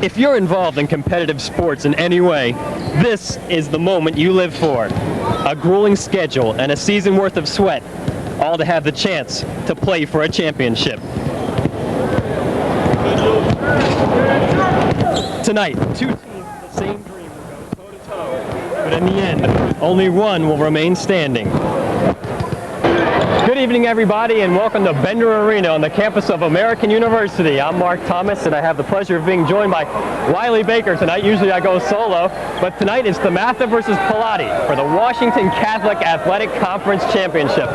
If you're involved in competitive sports in any way, this is the moment you live for. A grueling schedule and a season worth of sweat, all to have the chance to play for a championship. Tonight, two teams with the same dream will go toe-to-toe, but in the end, only one will remain standing. Good evening, everybody, and welcome to Bender Arena on the campus of American University. I'm Mark Thomas, and I have the pleasure of being joined by Wiley Baker tonight. Usually I go solo, but tonight it's DeMatha versus Pallotti for the Washington Catholic Athletic Conference Championship.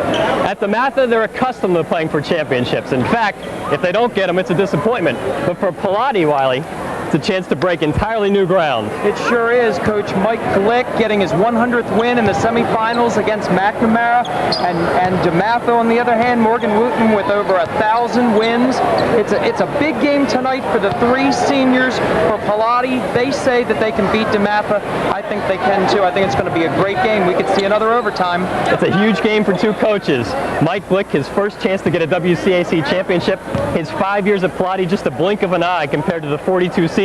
At DeMatha, they're accustomed to playing for championships. In fact, if they don't get them, it's a disappointment. But for Pallotti, Wiley, it's a chance to break entirely new ground. It sure is. Coach Mike Glick getting his 100th win in the semifinals against McNamara, and DeMatha on the other hand, Morgan Wootten with over 1,000 wins. It's a big game tonight for the three seniors. For Pallotti, they say that they can beat DeMatha. I think they can too. I think it's going to be a great game. We could see another overtime. It's a huge game for two coaches. Mike Glick, his first chance to get a WCAC championship. His 5 years at Pallotti, just a blink of an eye compared to the 42 seasons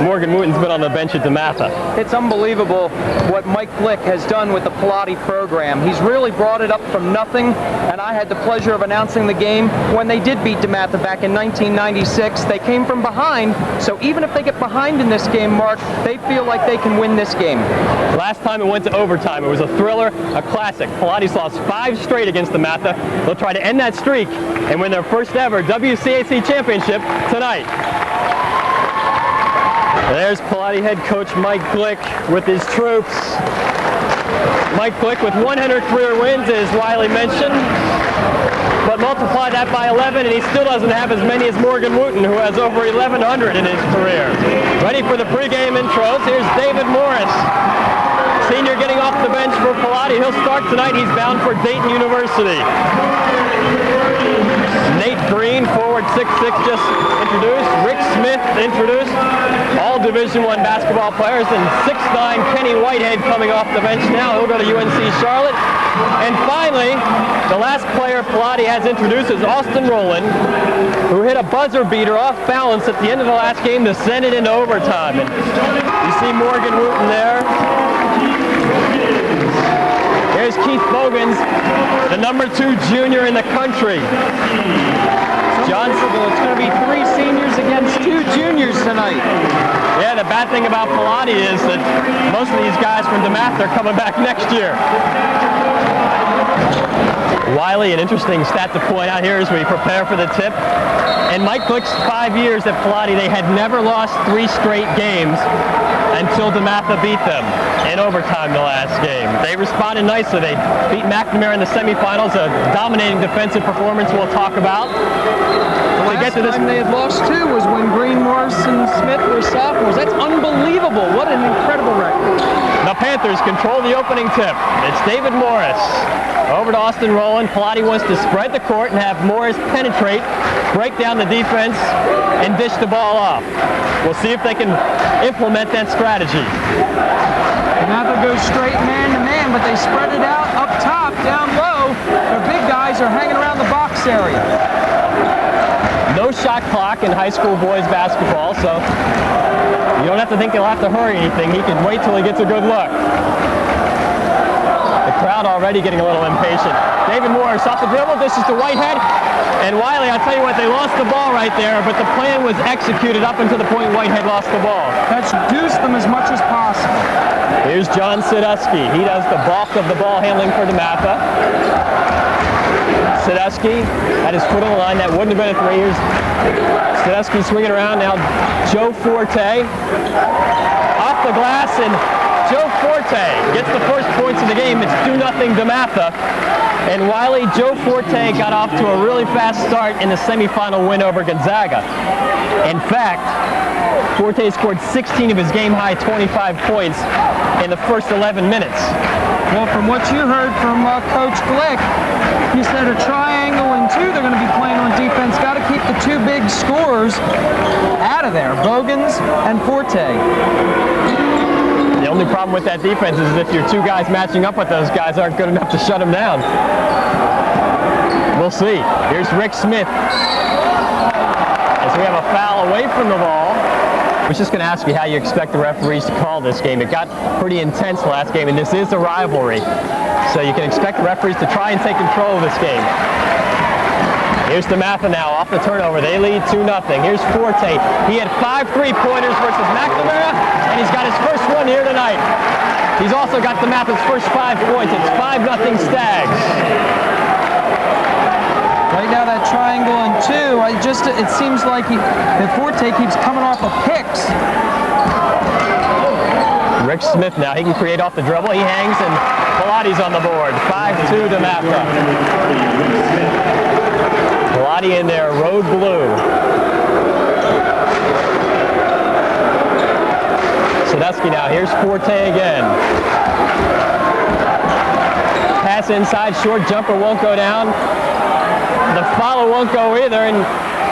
Morgan Wooten's been on the bench at DeMatha. It's unbelievable what Mike Glick has done with the Pallotti program. He's really brought it up from nothing, and I had the pleasure of announcing the game when they did beat DeMatha back in 1996. They came from behind, so even if they get behind in this game, Mark, they feel like they can win this game. Last time it went to overtime. It was a thriller, a classic. Palotti's lost 5 straight against DeMatha. They'll try to end that streak and win their first ever WCAC championship tonight. There's Pallotti head coach Mike Glick with his troops. Mike Glick with 100 career wins, as Wiley mentioned, but multiply that by 11 and he still doesn't have as many as Morgan Wootten, who has over 1,100 in his career. Ready for the pregame intros. Here's David Morris, senior, getting off the bench for Pallotti. He'll start tonight. He's bound for Dayton University. Nate Greene, forward 6'6", just introduced. Rick Smith introduced. All Division I basketball players. And 6'9", Kenny Whitehead coming off the bench now. He'll go to UNC Charlotte. And finally, the last player Pallotti has introduced is Austen Rowland, who hit a buzzer beater off balance at the end of the last game to send it into overtime. And you see Morgan Wootten there. Here's Keith Bogans, the #2 junior in the country. It's going to be 3 seniors against 2 juniors tonight. Yeah, the bad thing about Pallotti is that most of these guys from DeMatha are coming back next year. Wiley, an interesting stat to point out here as we prepare for the tip. In Mike Glick's 5 years at Pallotti, they had never lost 3 straight games until DeMatha beat them in overtime the last game. They responded nicely. They beat McNamara in the semifinals, a dominating defensive performance we'll talk about. The last time they had lost 2 was when Greene, Morris, and Smith were sophomores. That's unbelievable. What an incredible record. The Panthers control the opening tip. It's David Morris. Over to Austen Rowland. Pallotti wants to spread the court and have Morris penetrate, break down the defense, and dish the ball off. We'll see if they can implement that strategy. DeMatha goes straight man-to-man, but they spread it out up top, down low. Their big guys are hanging around the box area. No shot clock in high school boys basketball, so you don't have to think he'll have to hurry anything. He can wait till he gets a good look. The crowd already getting a little impatient. David Morris off the dribble, dishes to Whitehead. And Wiley, I'll tell you what, they lost the ball right there, but the plan was executed up until the point Whitehead lost the ball. That's deuced them as much as possible. Here's John Sandusky. He does the bulk of the ball handling for DeMatha. Sandusky had his foot on the line. That wouldn't have been a 3. Here's Sandusky swinging around. Now Joe Forte off the glass, and Joe Forte gets the first points of the game. It's 2-0 DeMatha. And Wiley, Joe Forte got off to a really fast start in the semifinal win over Gonzaga. In fact, Forte scored 16 of his game-high 25 points in the first 11 minutes. Well, from what you heard from Coach Glick, he said a triangle and 2 they're going to be playing on defense. Got to keep the 2 big scorers out of there, Bogans and Forte. The only problem with that defense is if your 2 guys matching up with those guys aren't good enough to shut them down. We'll see. Here's Rick Smith. As we have a foul away from the ball. I was just going to ask you how you expect the referees to call this game. It got pretty intense last game, and this is a rivalry. So you can expect the referees to try and take control of this game. Here's DeMatha now off the turnover. They lead 2-0. Here's Forte. He had 5 3-pointers versus McNamara, and he's got his first one here tonight. He's also got DeMatha's first 5 points. It's 5-0 Stags. Right now that triangle and 2, it seems like Forte keeps coming off of picks. Rick Smith now, he can create off the dribble. He hangs, and Pallotti's on the board. 5-2 DeMatha. Pallotti in there, road blue. Sandusky now, here's Forte again. Pass inside, short jumper won't go down. The follow won't go either, and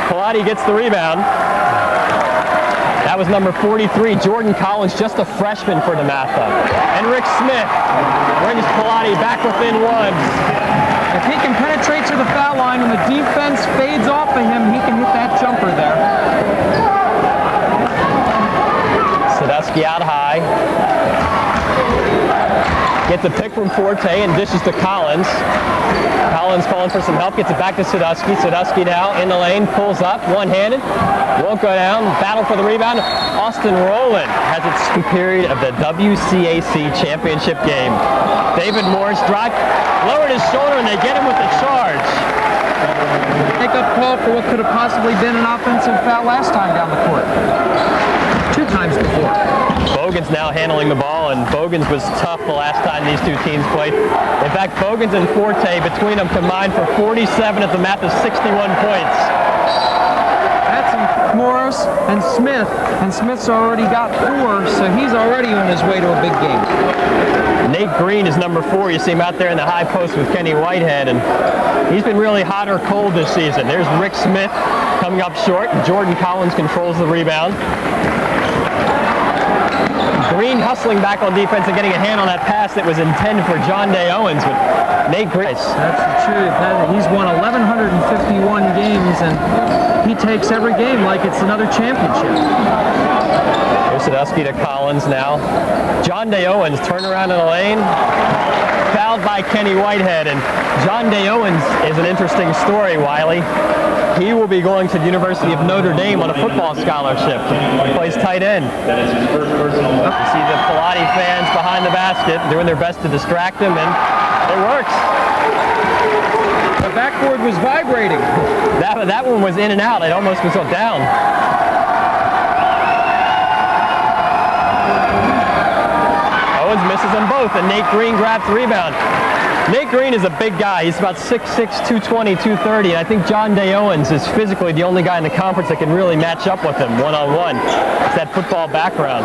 Pallotti gets the rebound. That was number 43, Jordan Collins, just a freshman for DeMatha. And Rick Smith brings Pallotti back within 1. If he can penetrate to the foul line and the defense fades off of him, he can hit that jumper there. Sandusky out high. Gets a pick from Forte and dishes to Collins. Collins calling for some help, gets it back to Sandusky. Sandusky now in the lane, pulls up, one-handed. Won't go down, battle for the rebound. Austen Rowland has its period of the WCAC championship game. David Morris drive, lowered his shoulder, and they get him with the charge. Make-up call for what could have possibly been an offensive foul last time down the court. 2 times before. Bogans now handling the ball, and Bogans was tough the last time these two teams played. In fact, Bogans and Forte between them combined for 47 at DeMatha's 61 points. That's Morris and Smith, and Smith's already got 4, so he's already on his way to a big game. Nate Greene is number 4. You see him out there in the high post with Kenny Whitehead, and he's been really hot or cold this season. There's Rick Smith coming up short. Jordan Collins controls the rebound. Greene hustling back on defense and getting a hand on that pass that was intended for John Day-Owens, but Nate Greene. That's the truth. He's won 1,151 games, and he takes every game like it's another championship. Here's Sandusky to Collins now. John Day-Owens turn around in the lane, fouled by Kenny Whitehead, and John Day-Owens is an interesting story, Wiley. He will be going to the University of Notre Dame on a football scholarship. He plays tight end. You see the Pallotti fans behind the basket doing their best to distract him, and it works. The backboard was vibrating. That one was in and out. It almost was down. Owens misses them both, and Nate Greene grabs the rebound. Nate Greene is a big guy. He's about 6'6", 220, 230, and I think John Day-Owens is physically the only guy in the conference that can really match up with him one-on-one. It's that football background.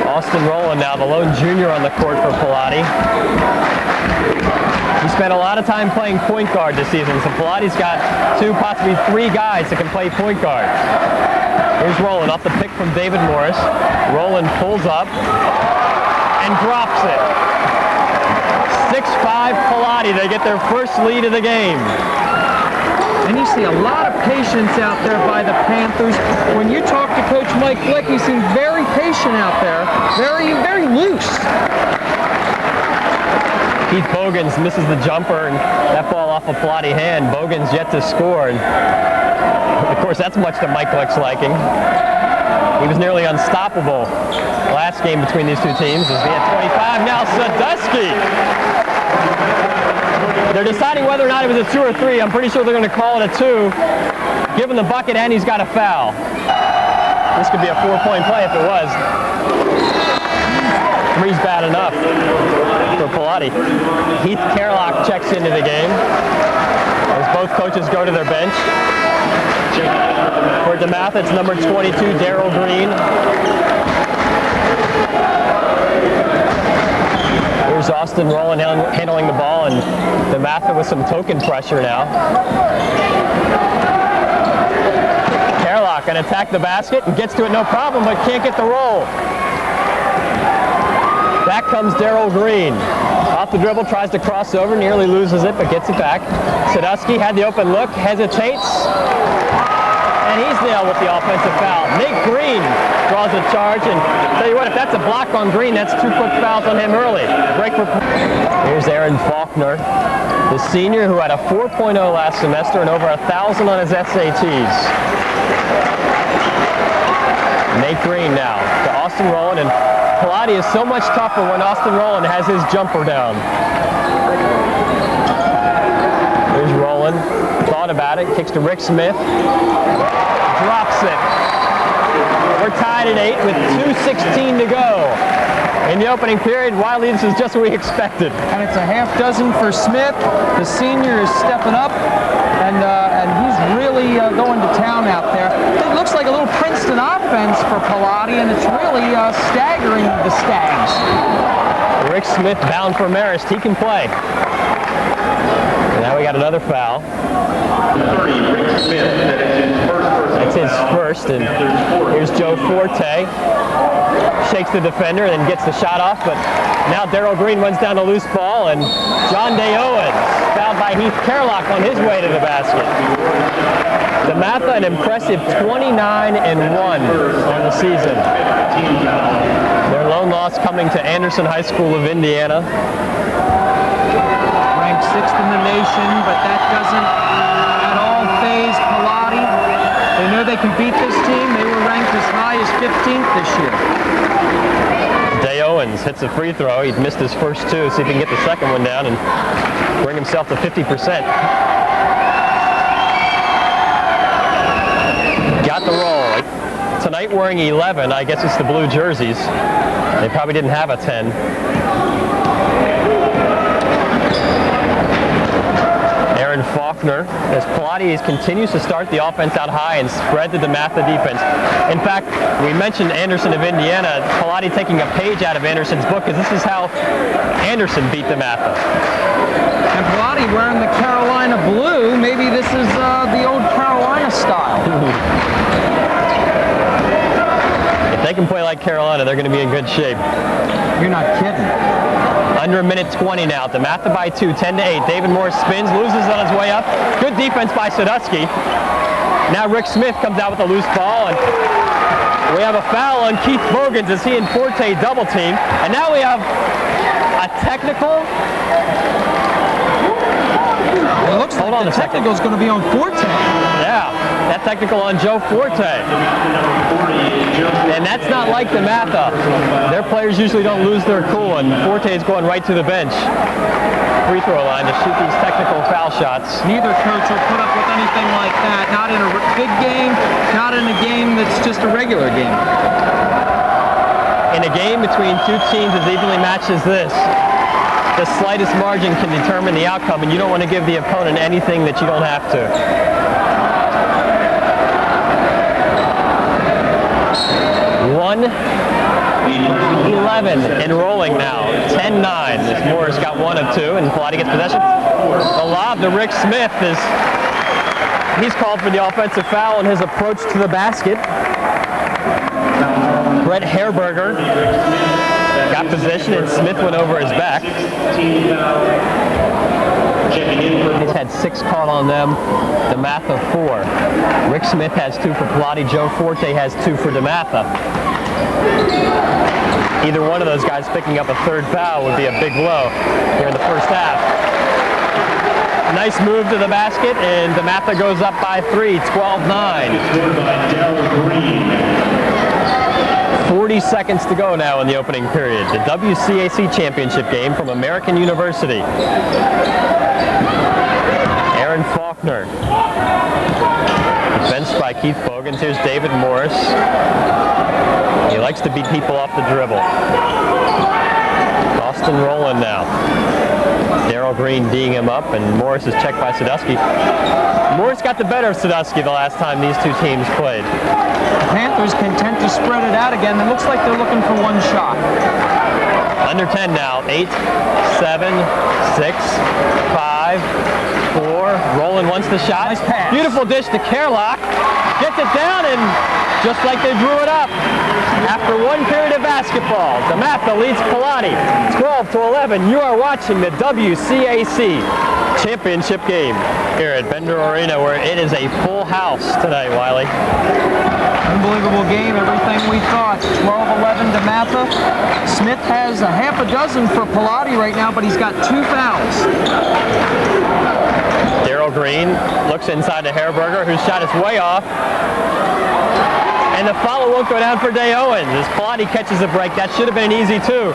Austen Rowland now, the lone junior on the court for Pallotti. He spent a lot of time playing point guard this season, so Pallotti's got 2, possibly 3 guys that can play point guard. Here's Rowland off the pick from David Morris. Rowland pulls up and drops it. 6-5 Pallotti. They get their first lead of the game. And you see a lot of patience out there by the Panthers. When you talk to Coach Mike Glick, he seems very patient out there. Very, very loose. Keith Bogans misses the jumper, and that ball off a Pallotti hand. Bogans yet to score. And of course, that's much to Mike Glick's liking. He was nearly unstoppable last game between these two teams. As we had 25 now, Sandusky. They're deciding whether or not it was a 2 or 3. I'm pretty sure they're going to call it a 2. Give him the bucket, and he's got a foul. This could be a 4-point play if it was. 3's bad enough for Pallotti. Heath Carlock checks into the game as both coaches go to their bench. For DeMatha, it's number 22, Daryl Greene. Here's Austen Rowland handling the ball, and DeMatha with some token pressure now. Carlock can attack the basket and gets to it no problem, but can't get the roll. Back comes Daryl Greene. Off the dribble, tries to cross over, nearly loses it, but gets it back. Sandusky had the open look, hesitates, and he's nailed with the offensive foul. Greene draws a charge, and tell you what, if that's a block on Greene, that's 2 quick fouls on him early. Break for. Here's Aaron Faulkner, the senior who had a 4.0 last semester and over 1,000 on his SATs. Nate Greene now to Austen Rowland, and Pallotti is so much tougher when Austen Rowland has his jumper down. Here's Rowland, thought about it, kicks to Rick Smith, drops it. We're tied at 8 with 2:16 to go. In the opening period, Wiley, this is just what we expected. And it's a half dozen for Smith. The senior is stepping up, and he's really going to town out there. It looks like a little Princeton offense for Pallotti, and it's really staggering the Stags. Rick Smith bound for Marist. He can play. And now we got another foul. 30, Rick Smith, that's his first, and here's Joe Forte. Shakes the defender and then gets the shot off, but now Daryl Greene runs down a loose ball, and John Day-Owens fouled by Heath Kerlock on his way to the basket. DeMatha an impressive 29-1 on the season. Their lone loss coming to Anderson High School of Indiana. Ranked 6th in the nation, but that doesn't at all faze Pallotti. They know they can beat this team. They were ranked as high as 15th this year. Day-Owens hits a free throw. He'd missed his first 2, see if he can get the second one down and bring himself to 50%. Got the roll. Tonight wearing 11, I guess it's the blue jerseys. They probably didn't have a 10. Aaron Faulkner, as Pallotti continues to start the offense out high and spread the DeMatha defense. In fact, we mentioned Anderson of Indiana. Pallotti taking a page out of Anderson's book, because this is how Anderson beat DeMatha. And Pallotti wearing the Carolina blue. Maybe this is the old Carolina style. If they can play like Carolina, they're going to be in good shape. You're not kidding. Under a minute 20 now. DeMatha by 2, 10-8. David Morris spins, loses on his way up. Good defense by Sandusky. Now Rick Smith comes out with a loose ball, and we have a foul on Keith Bogans as he and Forte double team. And now we have a technical. It looks like the technical is going to be on Forte. Yeah, that technical on Joe Forte. And that's not like DeMatha. Their players usually don't lose their cool, and Forte is going right to the bench. Free throw line to shoot these technical foul shots. Neither coach will put up with anything like that. Not in a big game, not in a game that's just a regular game. In a game between two teams as evenly matched as this, the slightest margin can determine the outcome, and you don't want to give the opponent anything that you don't have to. 1:11 and rolling now. 10-9 as Morris got 1 of 2, and Pallotti gets possession. The lob to Rick Smith is he's called for the offensive foul in his approach to the basket. Brett Herberger got possession, and Smith went over his back. He's had 6 caught on them. DeMatha 4. Rick Smith has 2 for Pallotti. Joe Forte has 2 for DeMatha. Either one of those guys picking up a 3rd foul would be a big blow here in the first half. Nice move to the basket, and DeMatha goes up by 3, 12-9. 40 seconds to go now in the opening period. The WCAC championship game from American University. Aaron Faulkner. Defensed by Keith Bogans. Here's David Morris. He likes to beat people off the dribble. Austen Rowland now. Daryl Greene D'ing him up, and Morris is checked by Sandusky. Morris got the better of Sandusky the last time these two teams played. The Panthers content to spread it out again. It looks like they're looking for one shot. Under 10 now. 8, 7, 6, 5, 4. Rowland wants the shot. Nice pass. Beautiful dish to Kerlock. Gets it down, and just like they drew it up. After 1 period of basketball, DeMatha leads Pallotti 12-11. You are watching the WCAC championship game here at Bender Arena, where it is a full house tonight, Wiley. Unbelievable game, everything we thought. 12-11 DeMatha. Smith has a half a dozen for Pallotti right now, but he's got 2 fouls. Daryl Greene looks inside to Herberger, whose shot is way off. And the foul won't go down for Day-Owens as Pallotti catches the break. That should have been an easy 2.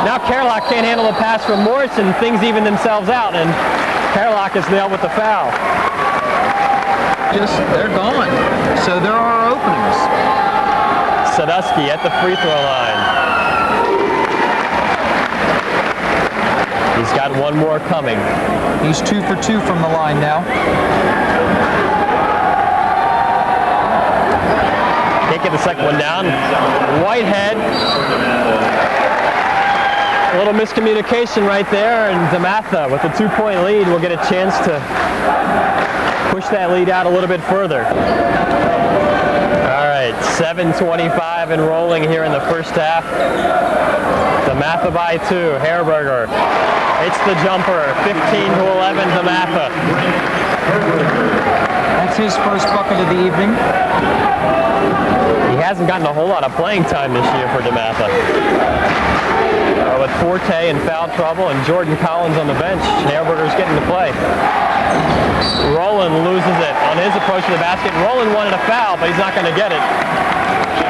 Now Kerlock can't handle the pass from Morrison. Things even themselves out, and Kerlock is nailed with the foul. They're gone. So there are openings. Sandusky at the free throw line. He's got one more coming. He's 2 for 2 from the line now. Can't get the second one down. Whitehead. A little miscommunication right there, and DeMatha with a 2-point lead will get a chance to push that lead out a little bit further. All right, 7:25 and rolling here in the first half. DeMatha by 2. Herberger. It's the jumper. 15-11 DeMatha. That's his first bucket of the evening. He hasn't gotten a whole lot of playing time this year for DeMatha. With Forte in foul trouble and Jordan Collins on the bench, Herberger's getting to play. Rowland loses it on his approach to the basket. Rowland wanted a foul, but he's not going to get it.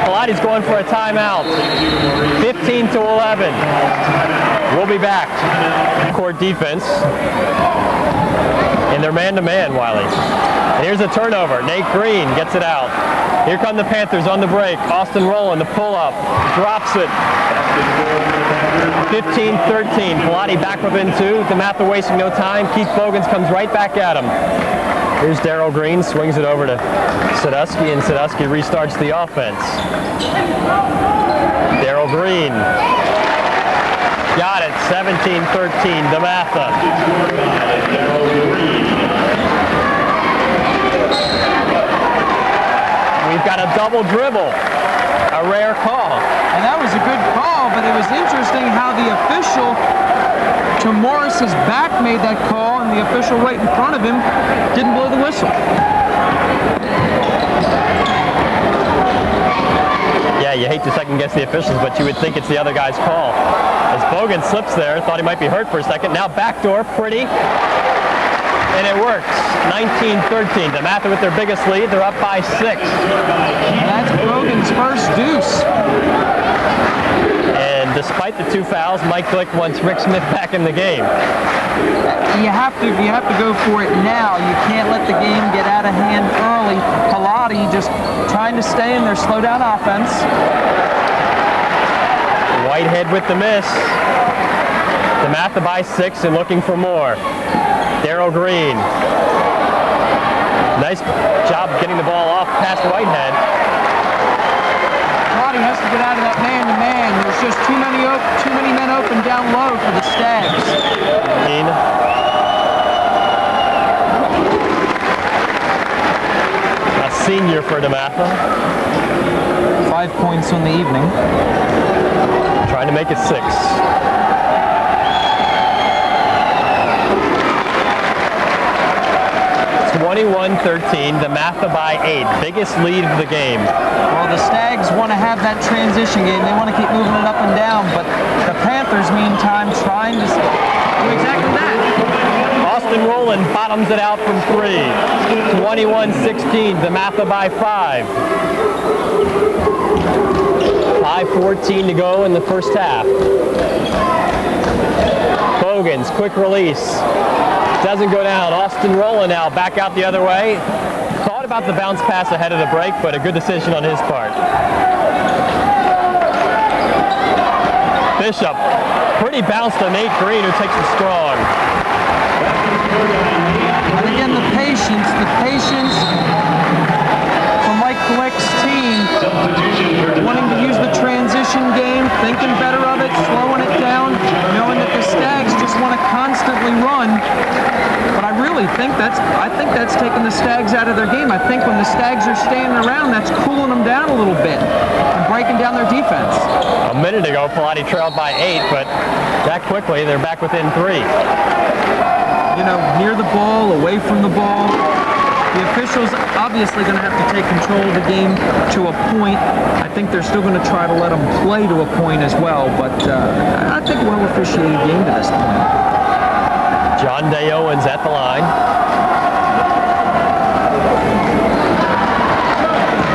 Pallotti's going for a timeout. 15-11. We'll be back. Court defense. And they're man-to-man, Wiley. And here's a turnover. Nate Greene gets it out. Here come the Panthers on the break. Austen Rowland, the pull-up. Drops it. 15-13. Pallotti back within 2. DeMatha wasting no time. Keith Bogans comes right back at him. Here's Daryl Greene, swings it over to Sandusky, and Sandusky restarts the offense. Daryl Greene. Got it. 17-13. DeMatha. We've got a double dribble. A rare call. And that was a good call, but it was interesting how the official to Morris's back made that call, and the official right in front of him didn't blow the whistle. Yeah, you hate to second guess the officials, but you would think it's the other guy's call. As Bogan slips there, thought he might be hurt for a second. Now backdoor, pretty. And it works. 19-13. DeMatha with their biggest lead. They're up by 6. And that's Bogan's first deuce. And despite the 2 fouls, Mike Glick wants Rick Smith back in the game. You have to go for it now. You can't let the game get out of hand early. Pallotti just trying to stay in their slow down offense. Whitehead with the miss. DeMatha by 6 and looking for more. Daryl Greene. Nice job getting the ball off past Whitehead. Pallotti has to get out of that man-to-man. There's just too many men open down low for the Stags. A senior for DeMatha. 5 points on the evening. Trying to make it 6. 21-13, DeMatha by 8. Biggest lead of the game. Well, the Stags want to have that transition game. They want to keep moving it up and down, but the Panthers, meantime, trying to do exactly that. Austen Rowland bottoms it out from 3. 21-16, DeMatha by 5. 5:14 to go in the first half. Bogans, quick release. Doesn't go down. Austen Rowland now back out the other way. Thought about the bounce pass ahead of the break, but a good decision on his part. Bishop, pretty bounce to Nate Greene, who takes it strong. And again, the patience for Mike Glick's team, wanting to use the transition game, thinking better of it, slowing it down, knowing that the Stags just want to constantly run. But I really think that's taking the Stags out of their game. I think when the Stags are standing around, that's cooling them down a little bit and breaking down their defense. A minute ago, Pallotti trailed by 8, but that quickly, they're back within 3. You know, near the ball, away from the ball. The officials obviously going to have to take control of the game to a point. I think they're still going to try to let them play to a point as well, but I think a well-officiated game to this point. John Day-Owens at the line.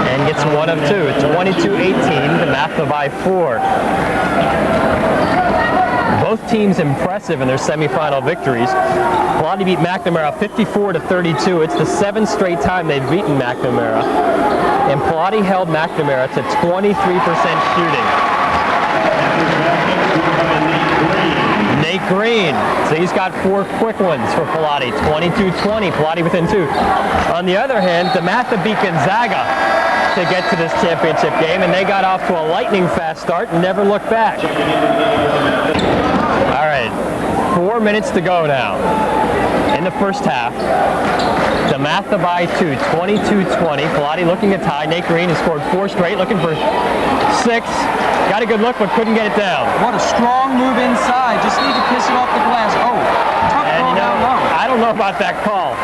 And gets one of two. 22-18, DeMatha by 4. Both teams impressive in their semifinal victories. Pallotti beat McNamara 54-32. It's the 7th straight time they've beaten McNamara. And Pallotti held McNamara to 23% shooting. Nate Greene. So he's got 4 quick ones for Pallotti. 22-20. Pallotti within 2. On the other hand, DeMatha beat Gonzaga to get to this championship game, and they got off to a lightning fast start and never looked back. All right, 4 minutes to go now in the first half. DeMatha by 2, 22-20. Pallotti looking to tie. Nate Greene has scored 4 straight, looking for 6. Got a good look, but couldn't get it down. What a strong move inside. Just need to piss it off the glass. Oh, tough ball down low. I don't know about that call.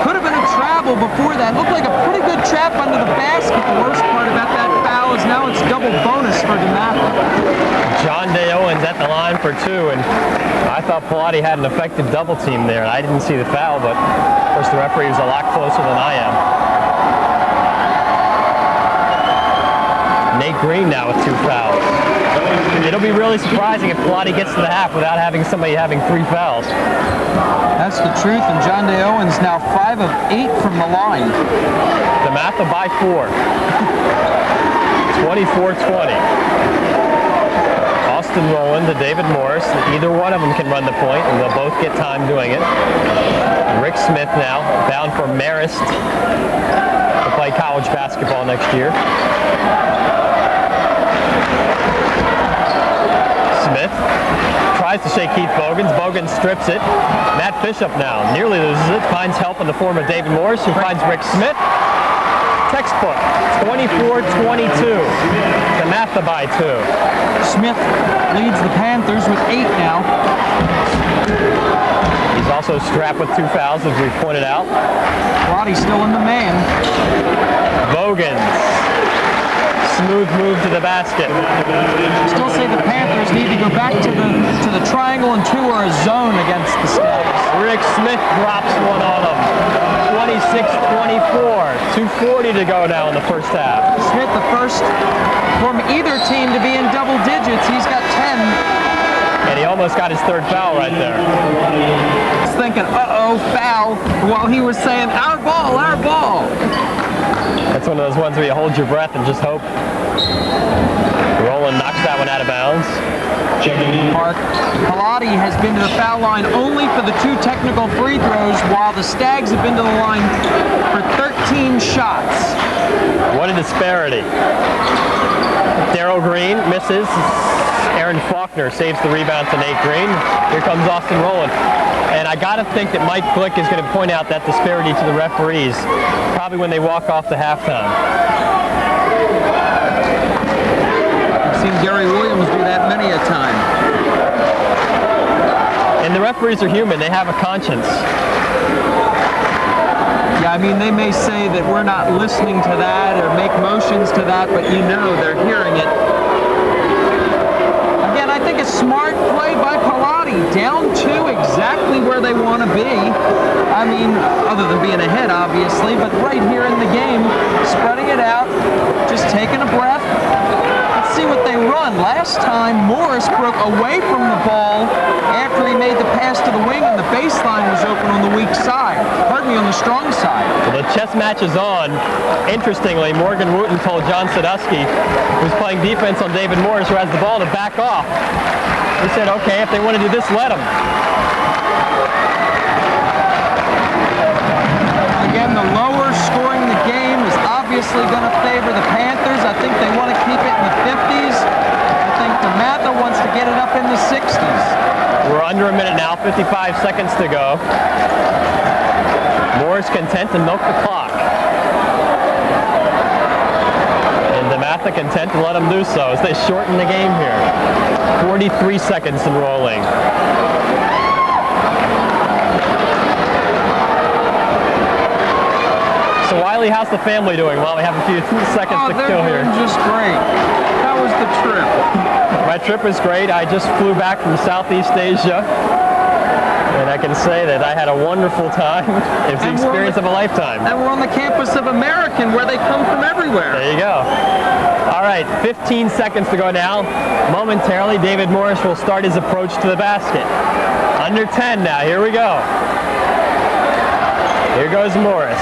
Could have been a travel before that. Looked like a pretty good trap under the basket. The worst part about that foul is now it's double bonus for DeMatha. John Day-Owens at the line for 2, and I thought Pallotti had an effective double team there. I didn't see the foul, but of course the referee was a lot closer than I am. Nate Greene now with 2 fouls. It'll be really surprising if Pallotti gets to the half without having somebody having 3 fouls. That's the truth, and John Day-Owens now 5 of 8 from the line. DeMatha by 4. 24-20. Austen Rowland to David Morris. Either one of them can run the point, and they'll both get time doing it. Rick Smith now bound for Marist to play college basketball next year. Smith tries to shake Keith Bogans. Bogans strips it. Matt Bishop now nearly loses it. Finds help in the form of David Morris, who finds Rick Smith. Textbook. 24-22. DeMatha by 2. Smith leads the Panthers with 8 now. He's also strapped with 2 fouls, as we pointed out. Pallotti still in the man. Bogans. Smooth move to the basket. Still say the Panthers need to go back to the triangle and 2 or a zone against the Stags. Rick Smith drops one on them. 26-24. 2:40 to go now in the first half. Smith, the first from either team to be in double digits. He's got 10. And he almost got his 3rd foul right there. He's thinking, uh-oh, foul, while he was saying, our ball, our ball. That's one of those ones where you hold your breath and just hope. Rowland knocks that one out of bounds. Mark, Pallotti has been to the foul line only for the 2 technical free throws, while the Stags have been to the line for 13 shots. What a disparity. Daryl Greene misses. Aaron Faulkner saves the rebound to Nate Greene. Here comes Austen Rowland. And I got to think that Mike Glick is going to point out that disparity to the referees, probably when they walk off to halftime. I've seen Gary Williams do that many a time. And the referees are human. They have a conscience. Yeah, I mean, they may say that we're not listening to that or make motions to that, but you know they're hearing it. Again, I think a smart play by Pallotti. Down 2 exactly where they want to be. I mean, other than being ahead, obviously, but right here in the game, spreading it out, just taking a breath. Let's see what they run. Last time, Morris broke away from the ball after he made the pass to the wing, and the baseline was open on the weak side. Pardon me, on the strong side. Well, the chess match is on. Interestingly, Morgan Wootten told John Sandusky, who's playing defense on David Morris, who has the ball, to back off. He said, okay, if they want to do this, let them. Again, the lower scoring the game is obviously going to favor the Panthers. I think they want to keep it in the 50s. I think DeMatha wants to get it up in the 60s. We're under a minute now, 55 seconds to go. Morris content to milk the clock. And DeMatha content to let them do so as they shorten the game here. 43 seconds and rolling. So Wiley, how's the family doing while we have a few seconds to kill here? They're doing just great. How was the trip? My trip was great. I just flew back from Southeast Asia. And I can say that I had a wonderful time. It was the experience of a lifetime. And we're on the campus of American, where they come from everywhere. There you go. All right, 15 seconds to go now. Momentarily, David Morris will start his approach to the basket. Under 10 now. Here we go. Here goes Morris.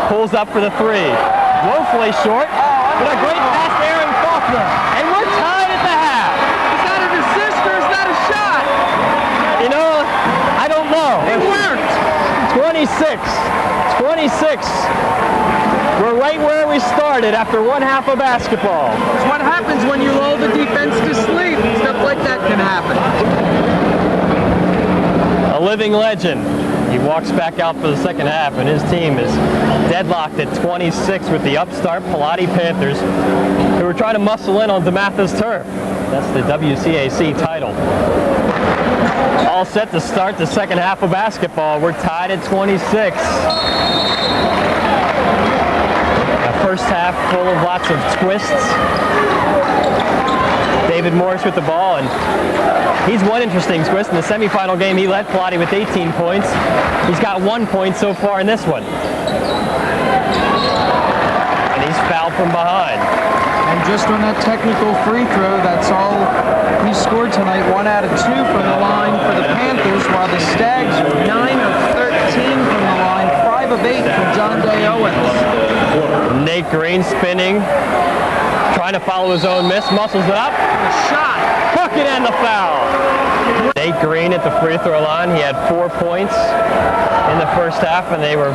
Pulls up for the three. Woefully short, but a great pass to Aaron Faulkner. And we're tied at the half. Is that an assist or is that a shot? You know, I don't know. It worked. 26. We're right where we started after one half of basketball. It's what happens when you lull the defense to sleep. Stuff like that can happen. A living legend. He walks back out for the second half, and his team is deadlocked at 26 with the upstart Pallotti Panthers, who are trying to muscle in on DeMatha's turf. That's the WCAC title. All set to start the second half of basketball. We're tied at 26. A first half full of lots of twists. David Morris with the ball, and he's one interesting twist. In the semifinal game, he led Pallotti with 18 points. He's got 1 point so far in this one. And he's fouled from behind. And just on that technical free throw, that's all he scored tonight. 1 out of 2 from the line for the Panthers, while the Stags are 9 of 13 from the line, 5 of 8 from John Day-Owens. Nate Greene spinning, trying to follow his own miss, muscles it up. A shot. Bucket and the foul. Nate Greene at the free throw line. He had 4 points in the first half, and they were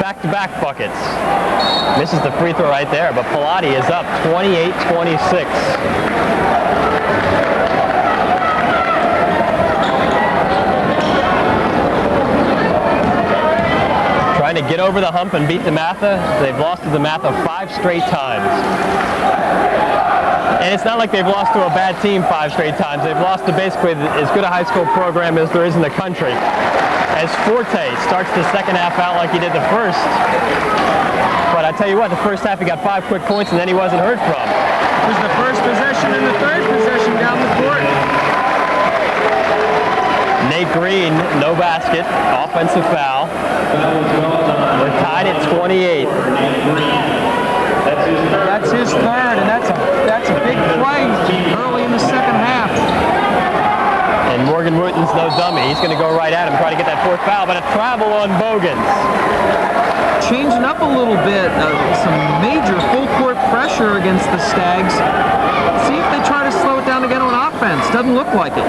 back-to-back buckets. Misses the free throw right there, but Pallotti is up 28-26. Trying to get over the hump and beat DeMatha. They've lost to DeMatha 5 straight times. And it's not like they've lost to a bad team 5 straight times. They've lost to basically as good a high school program as there is in the country. As Forte starts the second half out like he did the first. But I tell you what, the first half he got 5 quick points and then he wasn't heard from. It was the first possession and the third possession down the court. Nate Greene, no basket, offensive foul. We're tied at 28. That's his third, and that's a big play early in the second half. And Morgan Wooten's no dummy. He's going to go right at him, try to get that 4th foul, but a travel on Bogans. Changing up a little bit, some major full court pressure against the Stags. See if they try to slow it down again on offense. Doesn't look like it.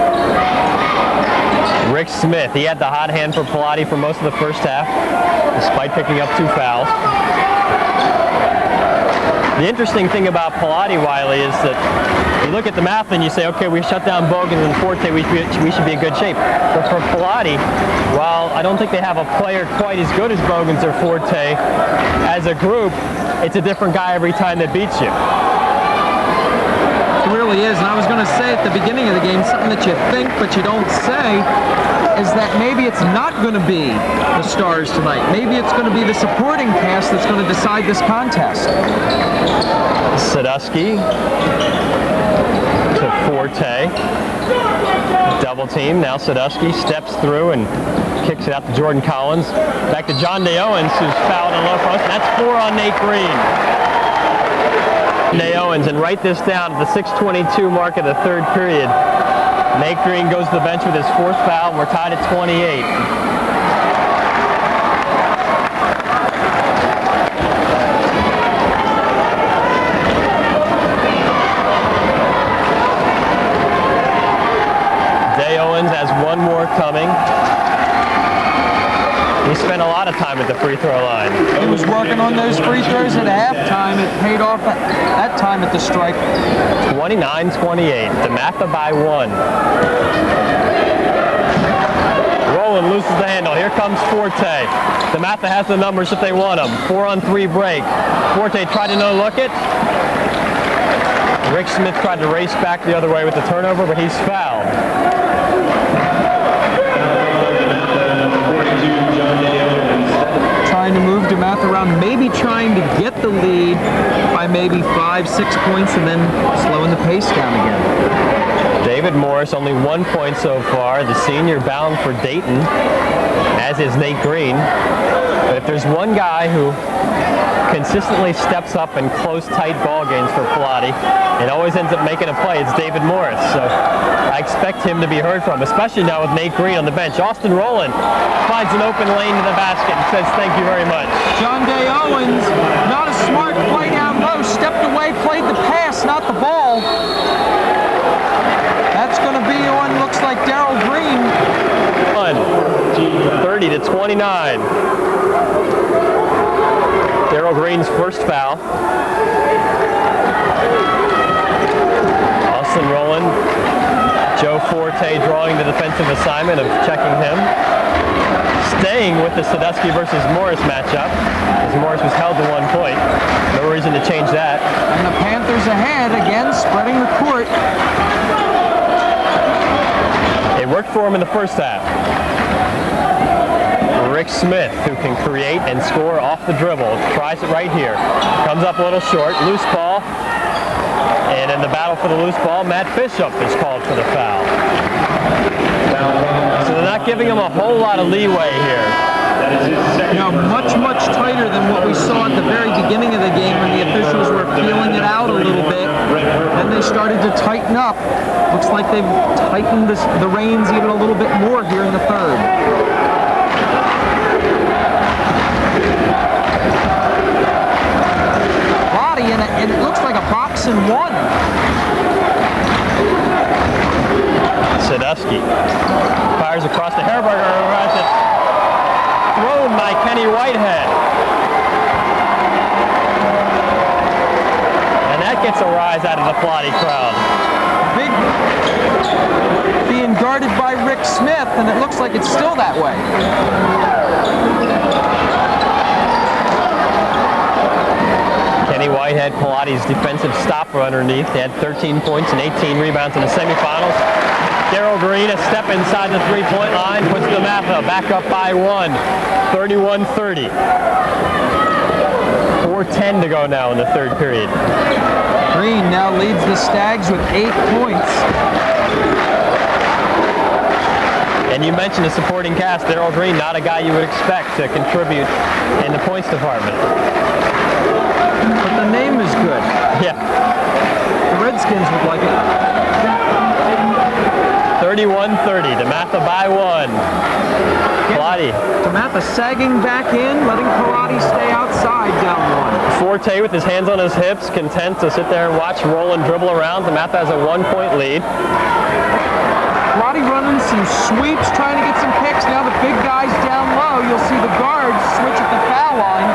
Rick Smith, he had the hot hand for Pallotti for most of the first half, despite picking up 2 fouls. The interesting thing about Pallotti, Wiley, is that you look at the math and you say, okay, we shut down Bogans and Forte, we should be in good shape. But for Pallotti, while I don't think they have a player quite as good as Bogans or Forte, as a group, it's a different guy every time that beats you. It really is, and I was going to say at the beginning of the game, something that you think but you don't say, is that maybe it's not going to be the stars tonight. Maybe it's going to be the supporting cast that's going to decide this contest. Sandusky to Forte. Double team. Now Sandusky steps through and kicks it out to Jordan Collins. Back to John Day-Owens, who's fouled in low post. That's 4 on Nate Greene. Day-Owens, and write this down at the 6:22 mark of the 3rd period. Nate Greene goes to the bench with his 4th foul, and we're tied at 28. Day-Owens has 1 more coming. He spent a lot of time at the free throw line. He was working on those free throws at halftime. It paid off at that time at the stripe. 29-28. DeMatha by 1. Rowland loses the handle. Here comes Forte. DeMatha has the numbers if they want them. 4-on-3 break. Forte tried to no-look it. Rick Smith tried to race back the other way with the turnover, but he's fouled. Trying to move DeMatha around, maybe trying to get the lead by maybe 5-6 points and then slowing the pace down again. David Morris, only 1 point so far. The senior bound for Dayton, as is Nate Greene. But if there's one guy who consistently steps up in close, tight ball games for Pallotti and always ends up making a play, it's David Morris. So I expect him to be heard from, especially now with Nate Greene on the bench. Austen Rowland finds an open lane to the basket and says thank you very much. John Day-Owens, not a smart play down low, stepped away, played the pass, not the ball. That's going to be on, looks like Daryl Greene. 30-29. Daryl Greene's first foul. Austen Rowland. Joe Forte drawing the defensive assignment of checking him. Staying with the Sandusky versus Morris matchup, as Morris was held to 1 point. No reason to change that. And the Panthers ahead, again, spreading the court. It worked for him in the first half. Rick Smith, who can create and score off the dribble, tries it right here. Comes up a little short, loose ball. And in the battle for the loose ball, Matt Bishop is called for the foul. So they're not giving him a whole lot of leeway here. You know, much tighter than what we saw at the very beginning of the game when the officials were feeling it out a little bit. Then they started to tighten up. Looks like they've tightened the reins even a little bit more here in the third. Pallotti, and it looks like a box and one. Sandusky fires across the Herberger, thrown by Kenny Whitehead. And that gets a rise out of the Pallotti crowd. Big being guarded by Rick Smith, and it looks like it's still that way. Kenny Whitehead, Pallotti's defensive stopper underneath. They had 13 points and 18 rebounds in the semifinals. Daryl Greene, a step inside the three-point line, puts DeMatha back up by 1, 31-30. 4:10 to go now in the third period. Greene now leads the Stags with 8 points. And you mentioned the supporting cast. Daryl Greene, not a guy you would expect to contribute in the points department. But the name is good. Yeah. The Redskins would like it. 31-30, DeMatha by 1. Pallotti. DeMatha sagging back in, letting Pallotti stay outside down 1. Forte with his hands on his hips, content to sit there and watch Rowland dribble around. DeMatha has a 1-point lead. Pallotti running some sweeps, trying to get some picks. Now the big guys down low. You'll see the guards switch at the foul line.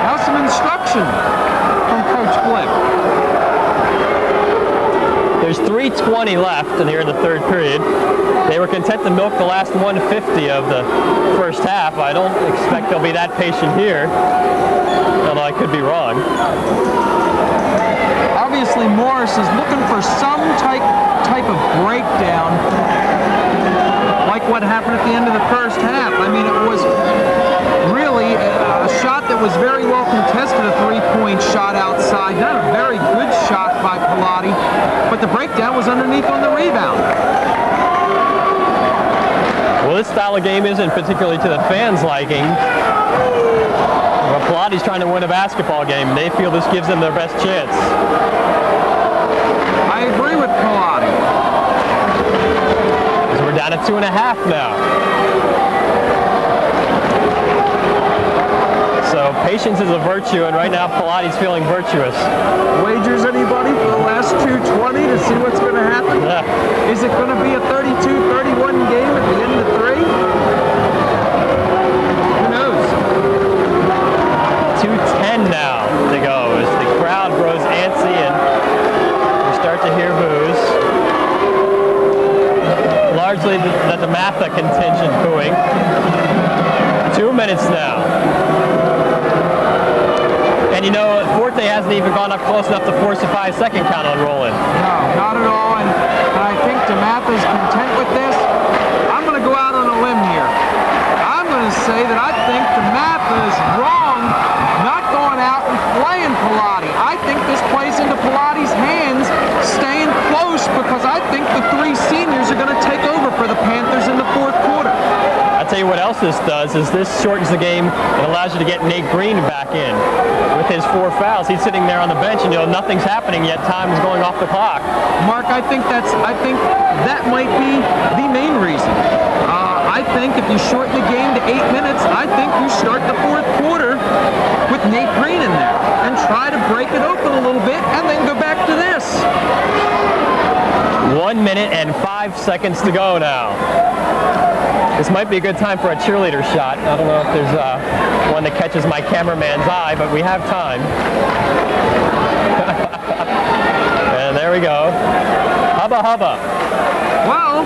Now some instruction from Coach Glick. There's 3:20 left in here in the third period. They were content to milk the last 150 of the first half. I don't expect they'll be that patient here, although I could be wrong. Obviously, Morris is looking for some type of breakdown, like what happened at the end of the first half. I mean, it was really a shot that was very well contested, a three-point shot outside. Not a very good shot by Pallotti, but the breakdown was underneath on the rebound. Well, this style of game isn't particularly to the fans' liking. But Pallotti's trying to win a basketball game. They feel this gives them their best chance. I agree with Pallotti. Because we're down at 2.5 now. So patience is a virtue, and right now Pallotti's feeling virtuous. Wagers anybody for the last 2:20 to see what's going to happen? Yeah. Is it going to be a 32-31 game at the end of 3? Who knows? 2:10 now to go as the crowd grows antsy and we start to hear boos. Largely the DeMatha contingent booing. 2 minutes now. And you know, Forte hasn't even gone up close enough to force a 5-second count on Rowland. No, not at all. And I think DeMatha's content with this. I'm going to go out on a limb here. I'm going to going to say that I think DeMatha is wrong not going out and playing Pallotti. I think this plays into Pallotti's hands, staying close, because I think the three seniors are going to take over for the Panthers in the fourth quarter. I'll tell you what else this does is this shortens the game and allows you to get Nate Greene back in with his 4 fouls. He's sitting there on the bench and nothing's happening yet. Time is going off the clock. Mark, I think that might be the main reason. I think if you shorten the game to 8 minutes, I think you start the fourth quarter with Nate Greene in there and try to break it open a little bit and then go back to this. 1 minute and 5 seconds to go now. This might be a good time for a cheerleader shot. I don't know if there's one that catches my cameraman's eye, but we have time. And there we go. Hubba hubba. Well,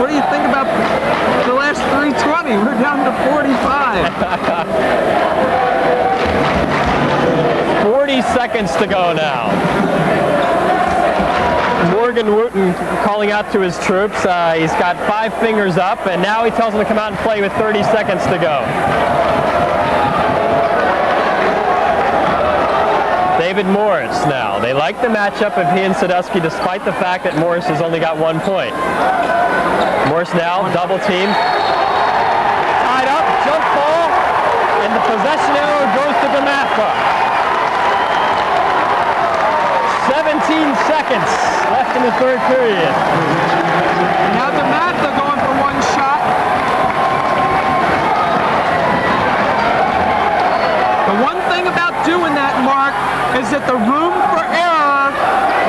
what do you think about the last 3:20? We're down to 45. 40 seconds to go now. Wootten calling out to his troops. He's got 5 fingers up, and now he tells them to come out and play with 30 seconds to go. David Morris now. They like the matchup of he and Sandusky, despite the fact that Morris has only got 1 point. Morris now, double team. Tied up, jump ball, and the possession arrow goes to DeMatha. 17 seconds left in the third period. Now DeMatha going for 1 shot. The one thing about doing that, Mark, is that the room for error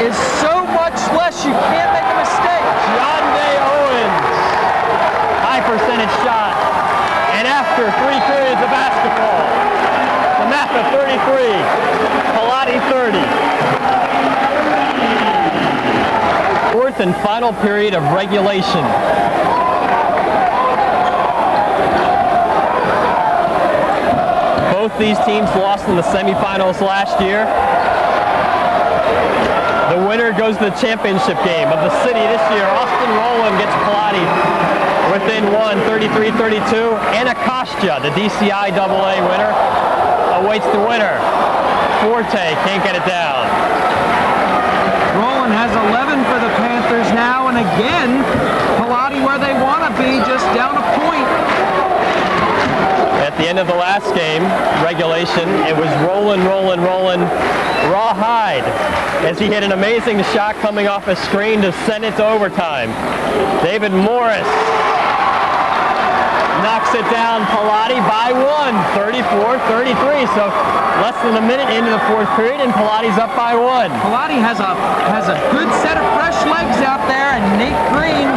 is so much less, you can't make a mistake. John Day-Owens, high percentage shot. And after 3 periods of basketball, DeMatha 33, Pallotti 30. Fourth and final period of regulation. Both these teams lost in the semifinals last year. The winner goes to the championship game of the city this year. Austen Rowland gets Pallotti within 1, 33-32. Anacostia, the DCI AA winner, awaits the winner. Forte can't get it down. Rowland has 11 for the Panthers now, and again, Pallotti where they want to be, just down a point. At the end of the last game, regulation, it was Rowland, rawhide, as he hit an amazing shot coming off a screen to send it to overtime. David Morris knocks it down. Pallotti by 1, 34-33. So less than a minute into the fourth period, and Pallotti's up by 1. Pallotti has a good set of fresh legs out there, and Nate Greene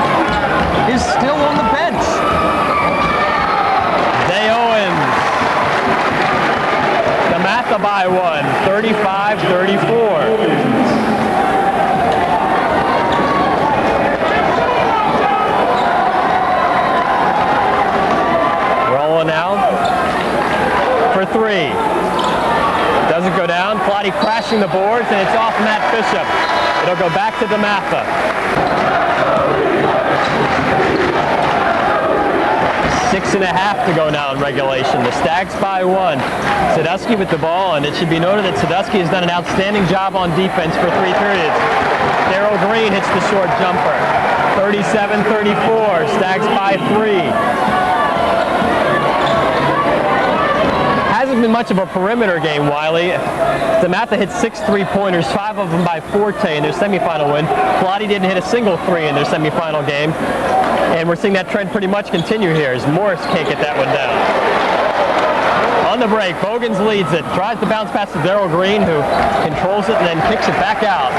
is still on the bench. Day-Owens. DeMatha by 1, 35-34. Now for 3. Doesn't go down. Pallotti crashing the boards, and it's off Matt Bishop. It'll go back to DeMatha. 6.5 to go now in regulation. The Stags by 1. Sandusky with the ball, and it should be noted that Sandusky has done an outstanding job on defense for 3 periods. Daryl Greene hits the short jumper. 37-34. Stags by 3. Hasn't been much of a perimeter game, Wiley. DeMatha hit 6 3-pointers, 5 of them by Forte in their semifinal win. Pallotti didn't hit a single 3 in their semifinal game. And we're seeing that trend pretty much continue here as Morris can't get that one down. On the break, Bogans leads it, tries to bounce pass to Daryl Greene, who controls it and then kicks it back out.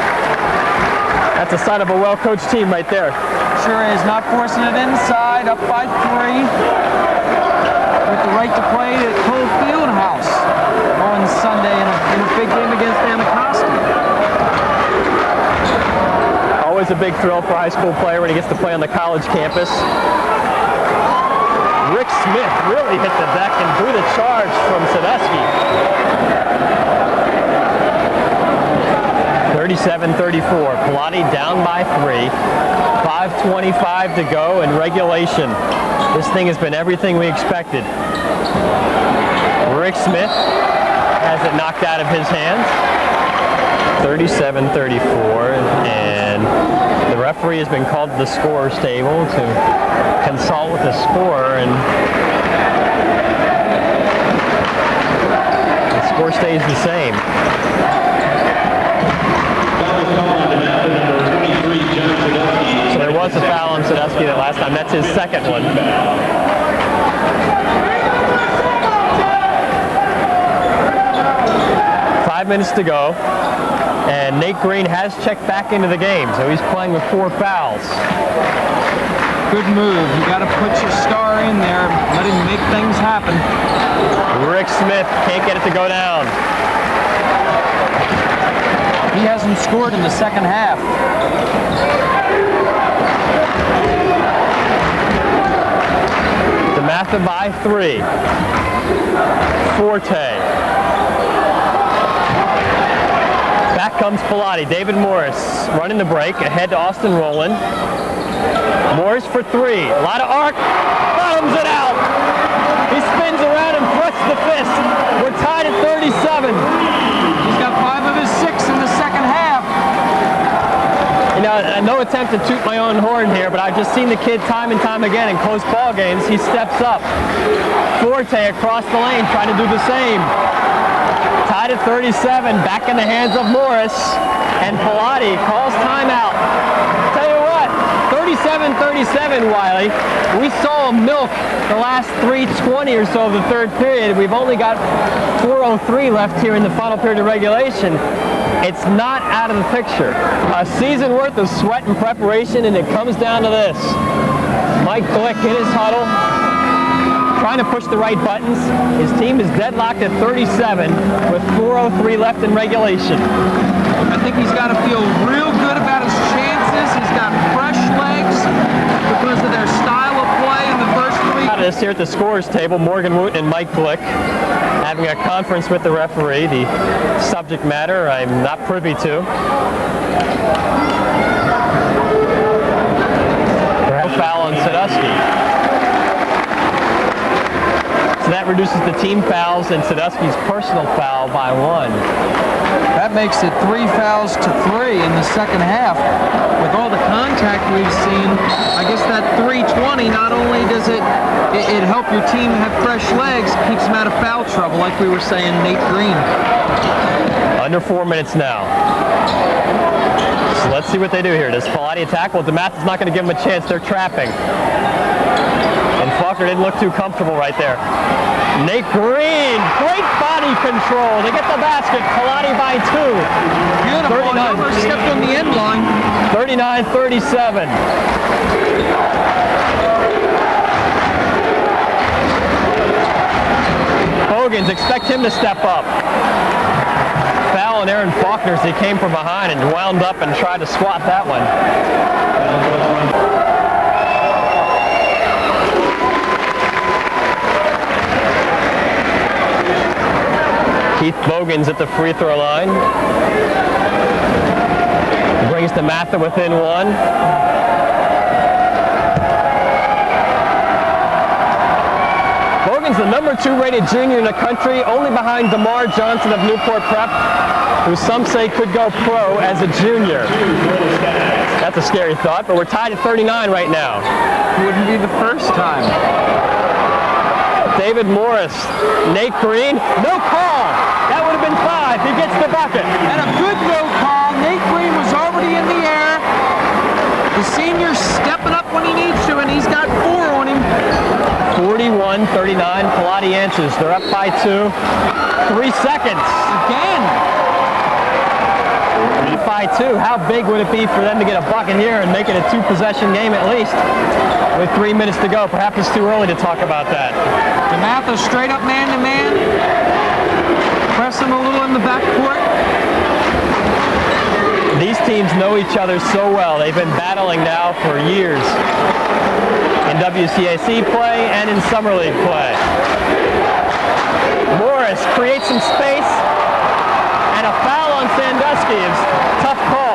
That's a sign of a well-coached team right there. Sure is, not forcing it inside, up by 3. With the right to play at Cole Fieldhouse on Sunday in a big game against Anacostia. Always a big thrill for a high school player when he gets to play on the college campus. Rick Smith really hit the deck and drew the charge from Sandusky. 37-34. Pallotti down by 3. 5:25 to go in regulation. This thing has been everything we expected. Rick Smith has it knocked out of his hands. 37-34, and the referee has been called to the scorer's table to consult with the scorer, and the score stays the same. So there was a foul on Sandusky that last time. That's his second one. 5 minutes to go, and Nate Greene has checked back into the game, so he's playing with 4 fouls. Good move. You got to put your star in there, let him make things happen. Rick Smith can't get it to go down. He hasn't scored in the second half. DeMatha by 3. Forte. Back comes Pallotti. David Morris running the break ahead to Austen Rowland. Morris for 3. A lot of arc. Bottoms it out. He spins around and thrusts the fist. We're tied at 37. He's got 5 of his 6 in the second half. You know, no attempt to toot my own horn here, but I've just seen the kid time and time again in close ball games. He steps up. Forte across the lane trying to do the same. Tied at 37, back in the hands of Morris, and Pallotti calls timeout. Tell you what, 37-37, Wiley. We saw milk the last 3:20 or so of the third period. We've only got 4:03 left here in the final period of regulation. It's not out of the picture. A season worth of sweat and preparation, and it comes down to this. Mike Glick in his huddle, trying to push the right buttons. His team is deadlocked at 37 with 4:03 left in regulation. I think he's got to feel real good about his chances. He's got fresh legs because of their style of play in the first 3. This here at the scorers table, Morgan Wootten and Mike Glick having a conference with the referee. The subject matter I'm not privy to. Foul on Sandusky. So that reduces the team fouls and Sandusky's personal foul by 1. That makes it 3 fouls to 3 in the second half. With all the contact we've seen, I guess that 3:20, not only does it help your team have fresh legs, keeps them out of foul trouble, like we were saying, Nate Greene. Under 4 minutes now. So let's see what they do here. Does Pallotti attack? Well, DeMatha's not going to give him a chance. They're trapping. And Faulkner didn't look too comfortable right there. Nate Greene, great body control. They get the basket. Pallotti by 2. Beautiful. He almost stepped on the end line. 39-37. Bogans, expect him to step up. Foul on Aaron Faulkner as he came from behind and wound up and tried to swat that one. Keith Bogans at the free throw line. Brings DeMatha within 1. Bogans, the number 2 rated junior in the country, only behind DeMar Johnson of Newport Prep, who some say could go pro as a junior. That's a scary thought, but we're tied at 39 right now. Wouldn't be the first time. David Morris, Nate Greene, no call. That would have been 5. He gets the bucket. And a good no call. Nate Greene was already in the air. The senior's stepping up when he needs to, and he's got 4 on him. 41-39. Pallotti answers. They're up by 2. 3 seconds. Again. By 2. How big would it be for them to get a bucket here and make it a 2-possession game at least? With 3 minutes to go. Perhaps it's too early to talk about that. DeMatha straight up man-to-man. Press him a little in the backcourt. These teams know each other so well. They've been battling now for years in WCAC play and in Summer League play. Morris creates some space, and a foul on Sandusky is a tough call.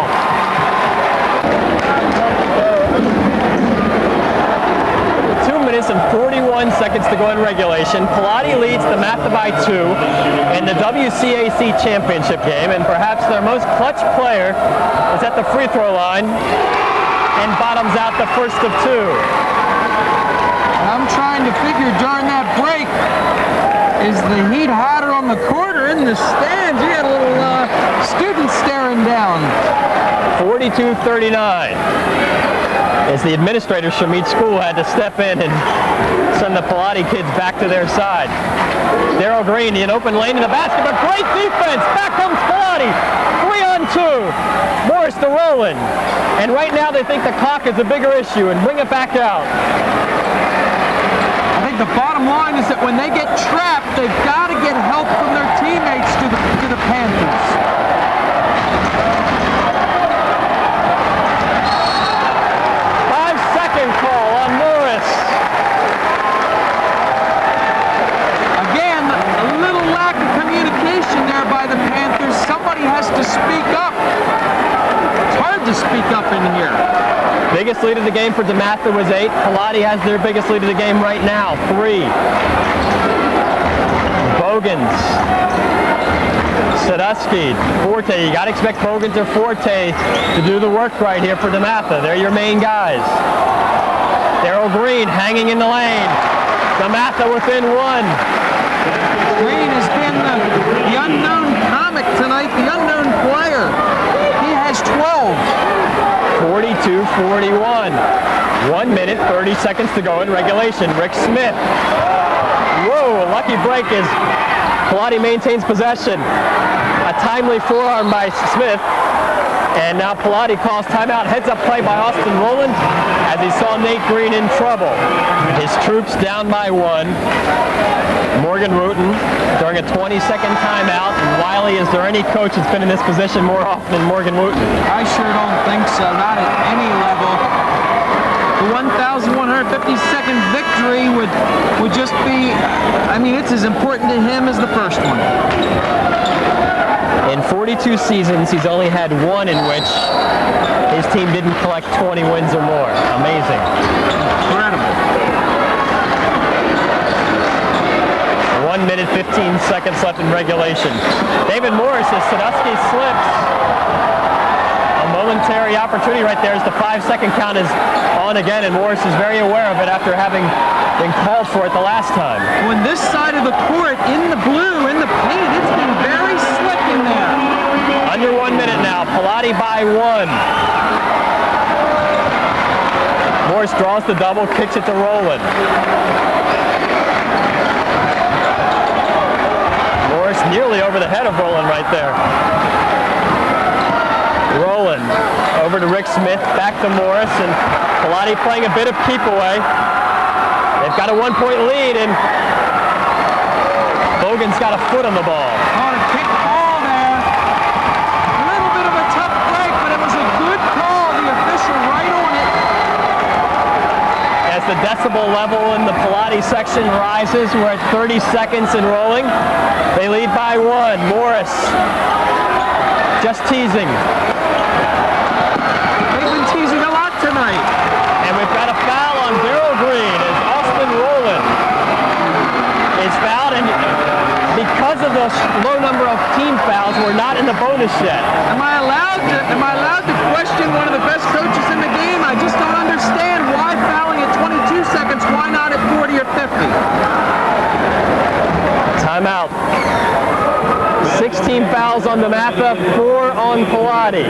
Minutes and 41 seconds seconds to go in regulation. Pallotti leads DeMatha by 2 in the WCAC championship game, and perhaps their most clutch player is at the free throw line and bottoms out the first of 2. I'm trying to figure during that break, is the heat hotter on the court or in the stands? You had a little student staring down. 42-39. As the administrator, Shamit School, had to step in and send the Pallotti kids back to their side. Daryl Greene, an open lane in the basket, but great defense. Back comes Pallotti. 3-on-2. Morris to Rowland. And right now they think the clock is a bigger issue and bring it back out. I think the bottom line is that when they get trapped, they've got to get help from their teammates to the Panthers. Call on Morris. Again, a little lack of communication there by the Panthers. Somebody has to speak up. It's hard to speak up in here. Biggest lead of the game for DeMatha was 8. Pallotti has their biggest lead of the game right now, 3. Bogans. Sandusky, Forte. You got to expect Bogans or Forte to do the work right here for DeMatha. They're your main guys. Daryl Greene hanging in the lane. DeMatha within 1. Greene has been the unknown comic tonight, the unknown player. He has 12. 42-41. 1 minute, 30 seconds to go in regulation. Rick Smith. Whoa, a lucky break as Pallotti maintains possession. A timely forearm by Smith. And now Pallotti calls timeout. Heads up play by Austen Rowland as he saw Nate Greene in trouble. His troops down by 1. Wootten during a 20-second timeout. And Wiley, is there any coach that's been in this position more often than Wootten? I sure don't think so, not at any level. The 1,152nd victory would just be, I mean, it's as important to him as the first one. In 42 seasons, he's only had 1 in which his team didn't collect 20 wins or more. Amazing. Incredible. 1 minute, 15 seconds left in regulation. David Morris as Sandusky slips. A momentary opportunity right there as the 5-second count is on again, and Morris is very aware of it after having been called for it the last time. On this side of the court, in the blue, in the paint, it's been very slick in there. Under 1 minute now. Pallotti by 1. Morris draws the double, kicks it to Rowland. Morris nearly over the head of Rowland right there. Rowland over to Rick Smith, back to Morris, and Pallotti playing a bit of keep away. They've got a 1-point lead, and Bogans got a foot on the ball. On a kick ball there. A little bit of a tough break, but it was a good call. The official right on it. As the decibel level in the Pallotti section rises, we're at 30 seconds and rolling. They lead by 1. Morris just teasing. They've been teasing a lot tonight. And we've got a foul on Daryl Greene as Austen Rowland is fouled, and because of the low number of team fouls, we're not in the bonus yet. Am I allowed to question one of the best coaches in the game? I just don't understand why fouling at 22 seconds, why not at 40 or 50? Timeout. 16 fouls on DeMatha, 4 on Pallotti.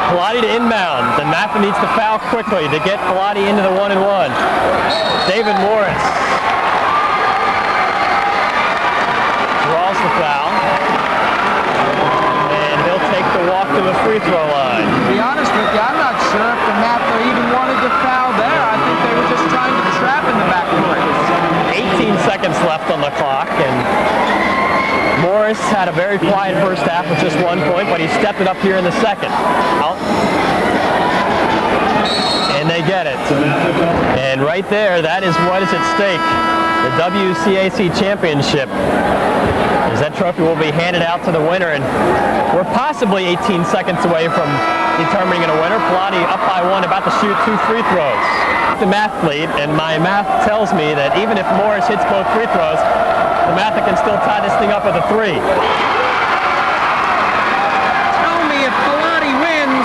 Pallotti to inbound. DeMatha needs to foul quickly to get Pallotti into the 1-and-1. David Morris draws the foul, and he'll take the walk to the free throw line. To be honest with you, I'm not sure if DeMatha even wanted to foul there. I think they were just trying to trap in the backcourt. 18 seconds left on the clock, and Morris had a very quiet first half with just 1 point, but he stepped it up here in the second. And they get it. And right there, that is what is at stake. The WCAC championship. As that trophy will be handed out to the winner, and we're possibly 18 seconds away from determining a winner. Pallotti up by 1, about to shoot 2 free throws. The math lead, and my math tells me that even if Morris hits both free throws, DeMatha can still tie this thing up with a 3. Tell me if Pallotti wins,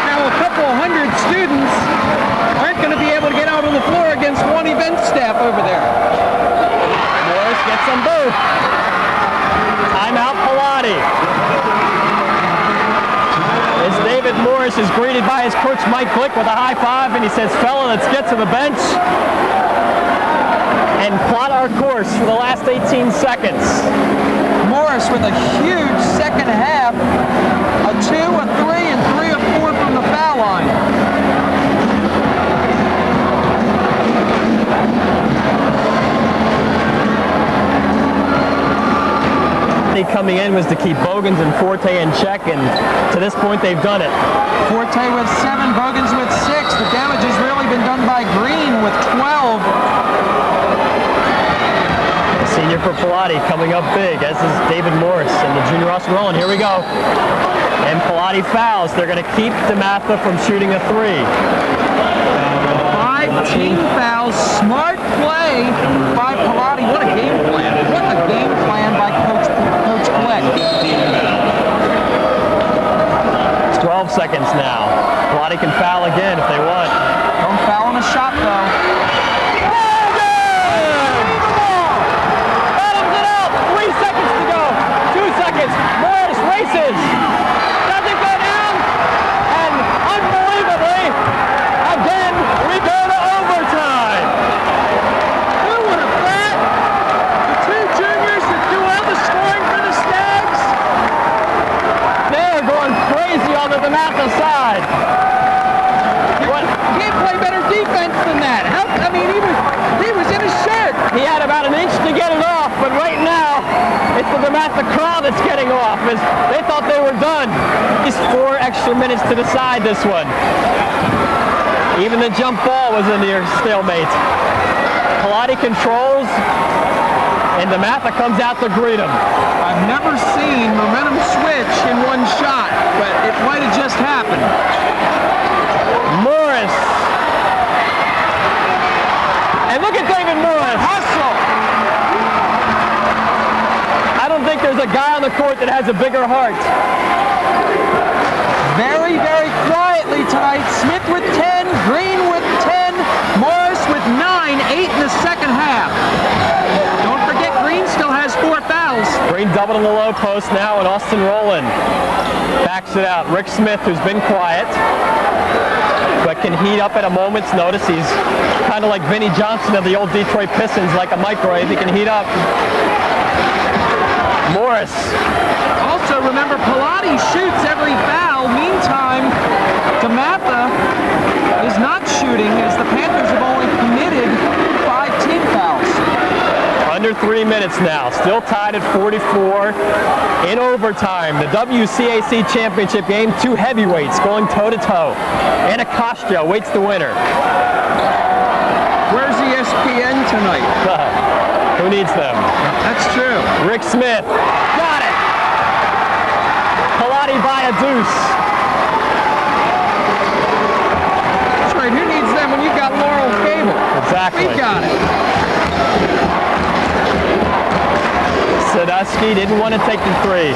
now a couple hundred students aren't going to be able to get out on the floor against one event staff over there. Morris gets them both. Timeout Pallotti. As David Morris is greeted by his coach Mike Glick with a high five, and he says, "Fella, let's get to the bench and plot our course for the last 18 seconds." Morris with a huge second half, a 2, a 3, and 3 or 4 from the foul line. Coming in was to keep Bogans and Forte in check, and to this point they've done it. Forte with 7, Bogans with 6. The damage has really been done by Greene with 12. The senior for Pallotti coming up big, as is David Morris and the junior Austen Rowland. Here we go. And Pallotti fouls. They're going to keep DeMatha from shooting a 3. 5 team fouls. Smart play by Pallotti. What a game plan. What a game plan by Coach Glick. It's 12 seconds now. Pallotti can foul again if they want. Don't foul on a shot, though. Bottoms it out. 3 seconds to go. 2 seconds. Morris races. Doesn't go down. And unbelievably, again, we go to overtime. Who would have thought? The 2 juniors that do all the scoring for the Stags. They're going crazy on the DeMatha side. What? Can't play better defense than that. I mean, he was in his shirt. He had about an inch to get it off, but right now, it's the DeMatha crowd that's getting off, as they thought they were done. Just 4 extra minutes to decide this one. Even the jump ball was a near stalemate. Pallotti controls, and DeMatha comes out to greet him. I've never seen momentum switch in one shot, but it might have just happened. Morris. And look at David Morris. Hustle. I don't think there's a guy on the court that has a bigger heart. Very, very quietly tonight. Smith with 10, Greene with 10, Morris with 9, 8 in the second half. Don't forget, Greene still has 4 fouls. Greene doubled in the low post now, and Austen Rowland backs it out. Rick Smith, who's been quiet, but can heat up at a moment's notice. He's kind of like Vinnie Johnson of the old Detroit Pistons, like a microwave. He can heat up. Morris. Also, remember, Pallotti shoots every foul. Meantime, DeMatha is not shooting, as the Panthers have only committed 5 team fouls. Under 3 minutes now. Still tied at 44 in overtime. The WCAC championship game. 2 heavyweights going toe-to-toe. Anacostia waits the winner. Where's ESPN tonight? Who needs them? That's true. Rick Smith. Got it! Pallotti by a deuce. That's right. Who needs them when you've got Laurel Cable? Exactly. We got it. Sandusky didn't want to take the 3.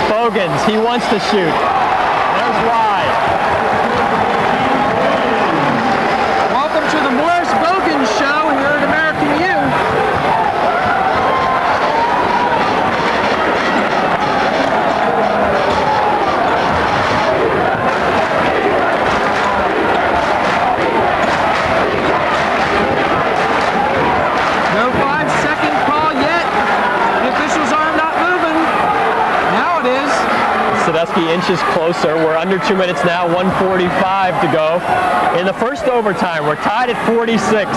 Bogans, he wants to shoot. There's why. Welcome to the Morris Bogans show here at American U. No 5-second call yet. The officials are not moving. Now it is. Sandusky inches closer. We're under 2 minutes now, 1:45 to go. In the first overtime, we're tied at 46.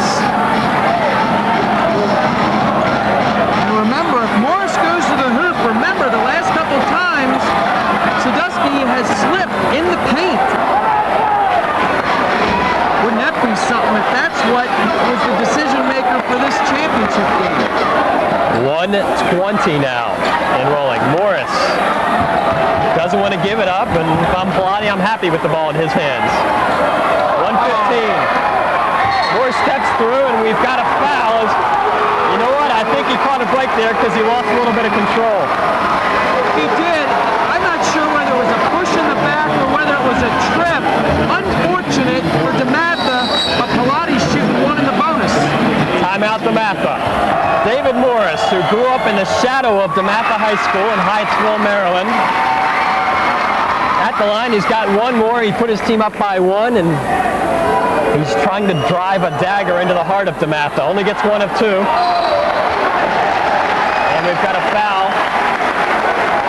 And remember, if Morris goes to the hoop, remember the last couple times, Sandusky has slipped in the paint. Wouldn't that be something if that's what was the decision maker for this championship game? 1:20 20 now in rolling. Morris doesn't want to give it up, and if I'm Pallotti, I'm happy with the ball in his hands. 115. Morris steps through, and we've got a foul. You know what? I think he caught a break there because he lost a little bit of control. He did. I'm not sure whether it was a push in the back or whether it was a trip. Unfortunate for DeMatha, but Pallotti's shooting one in the bonus. Timeout DeMatha. David Morris, who grew up in the shadow of DeMatha High School in Hyattsville, Maryland. At the line, he's got one more. He put his team up by one, and he's trying to drive a dagger into the heart of DeMatha. Only gets one of two. And we've got a foul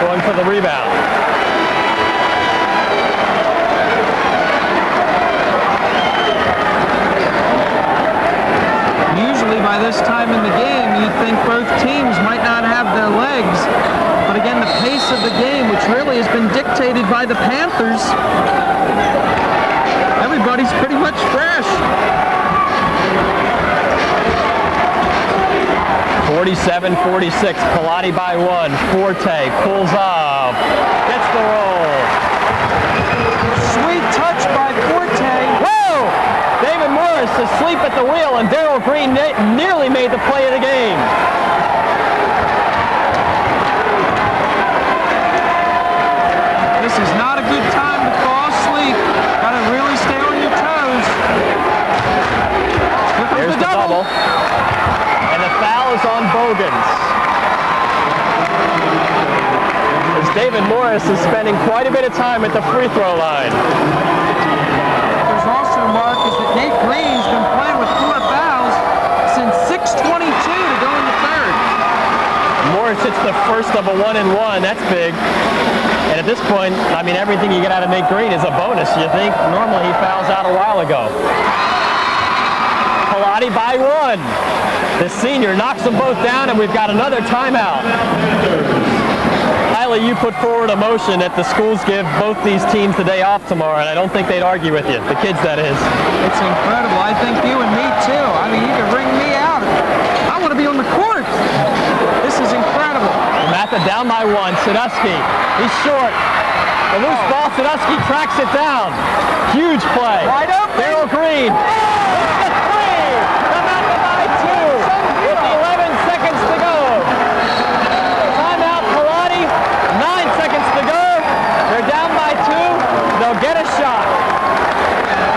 going for the rebound. Usually by this time in the game, you'd think both teams might not have their legs. But again, the pace of the game, which really has been dictated by the Panthers, everybody's pretty much fresh. 47-46, Pallotti by one. Forte pulls off, gets the roll. Sweet touch by Forte. Whoa! David Morris asleep at the wheel, and Daryl Greene nearly made the play of the game. This is not a good time to fall asleep. Got to really stay on your toes. Here comes There's the double. And the foul is on Bogans. As David Morris is spending quite a bit of time at the free throw line. There's also, Mark, is that Nate Greene's been playing with 4 fouls since 6:22 to go in the third. Morris hits the first of a 1-and-1. That's big. And at this point, I mean, everything you get out of Nate Greene is a bonus, you think. Normally he fouls out a while ago. Pallotti by one. The senior knocks them both down, and we've got another timeout. Kylie, you put forward a motion that the schools give both these teams the day off tomorrow, and I don't think they'd argue with you. The kids, that is. It's incredible. I think you and me, too. I mean, you can ring me out. I want to be on the court. This is incredible. DeMatha down by one. Sandusky, he's short. The loose ball, Sandusky tracks it down. Huge play. Wide open. Daryl Greene. With the three. DeMatha by two. With 11 seconds to go. Timeout, Pallotti. 9 seconds to go. They're down by two. They'll get a shot.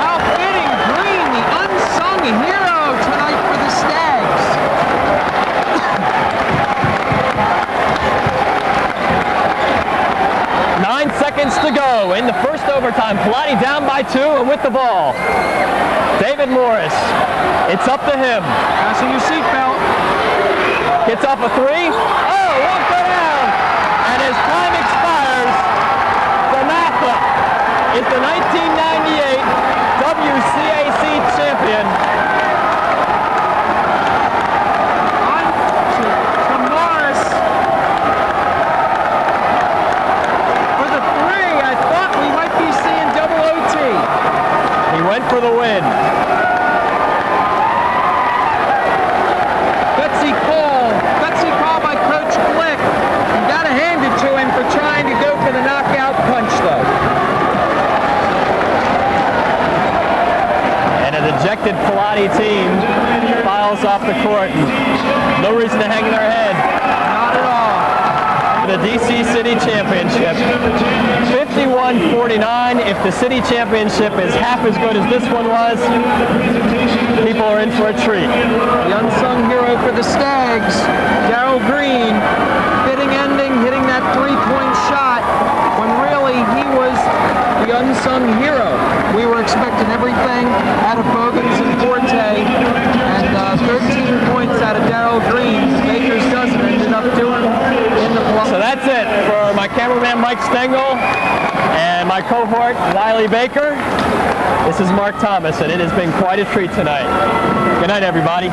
How fitting. Greene, the unsung hero tonight for the Stags. 9 seconds to go in the first overtime. Pallotti down by two and with the ball. David Morris. It's up to him. Fasten your seatbelt. Gets off a three. Oh, won't go down. And as time expires, DeMatha is the 1998 WCAC champion. On to Morris. For the three, I thought we might be seeing double OT. He went for the win. Gutsy call by Coach Glick. You gotta hand it to him for trying to go for the knockout punch, though. And a dejected Pallotti team files off the court. No reason to hang their head. Not at all. The DC City Championship. 51-49. If the City Championship is half as good as this one was, people are in for a treat. The unsung hero for the Stags, Daryl Greene, fitting ending, hitting that three-point shot when really he was the unsung hero. We were expecting everything out of Bogans and Forte, and 13 points out of Daryl Greene. Baker's dozen ended up doing in the block. So that's it for my cameraman Mike Stengel and my cohort Wiley Baker. This is Mark Thomas, and it has been quite a treat tonight. Good night, everybody.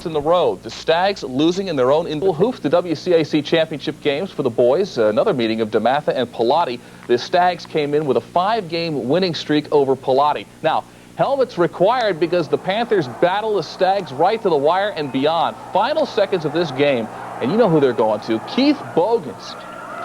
In the road, the Stags losing in their own hoof the WCAC championship games for the boys. Another meeting of DeMatha and Pallotti. The Stags came in with a 5-game winning streak over Pallotti. Now, Helmets required because the Panthers battle the Stags right to the wire and beyond. Final seconds of this game, and you know who they're going to. Keith Bogans,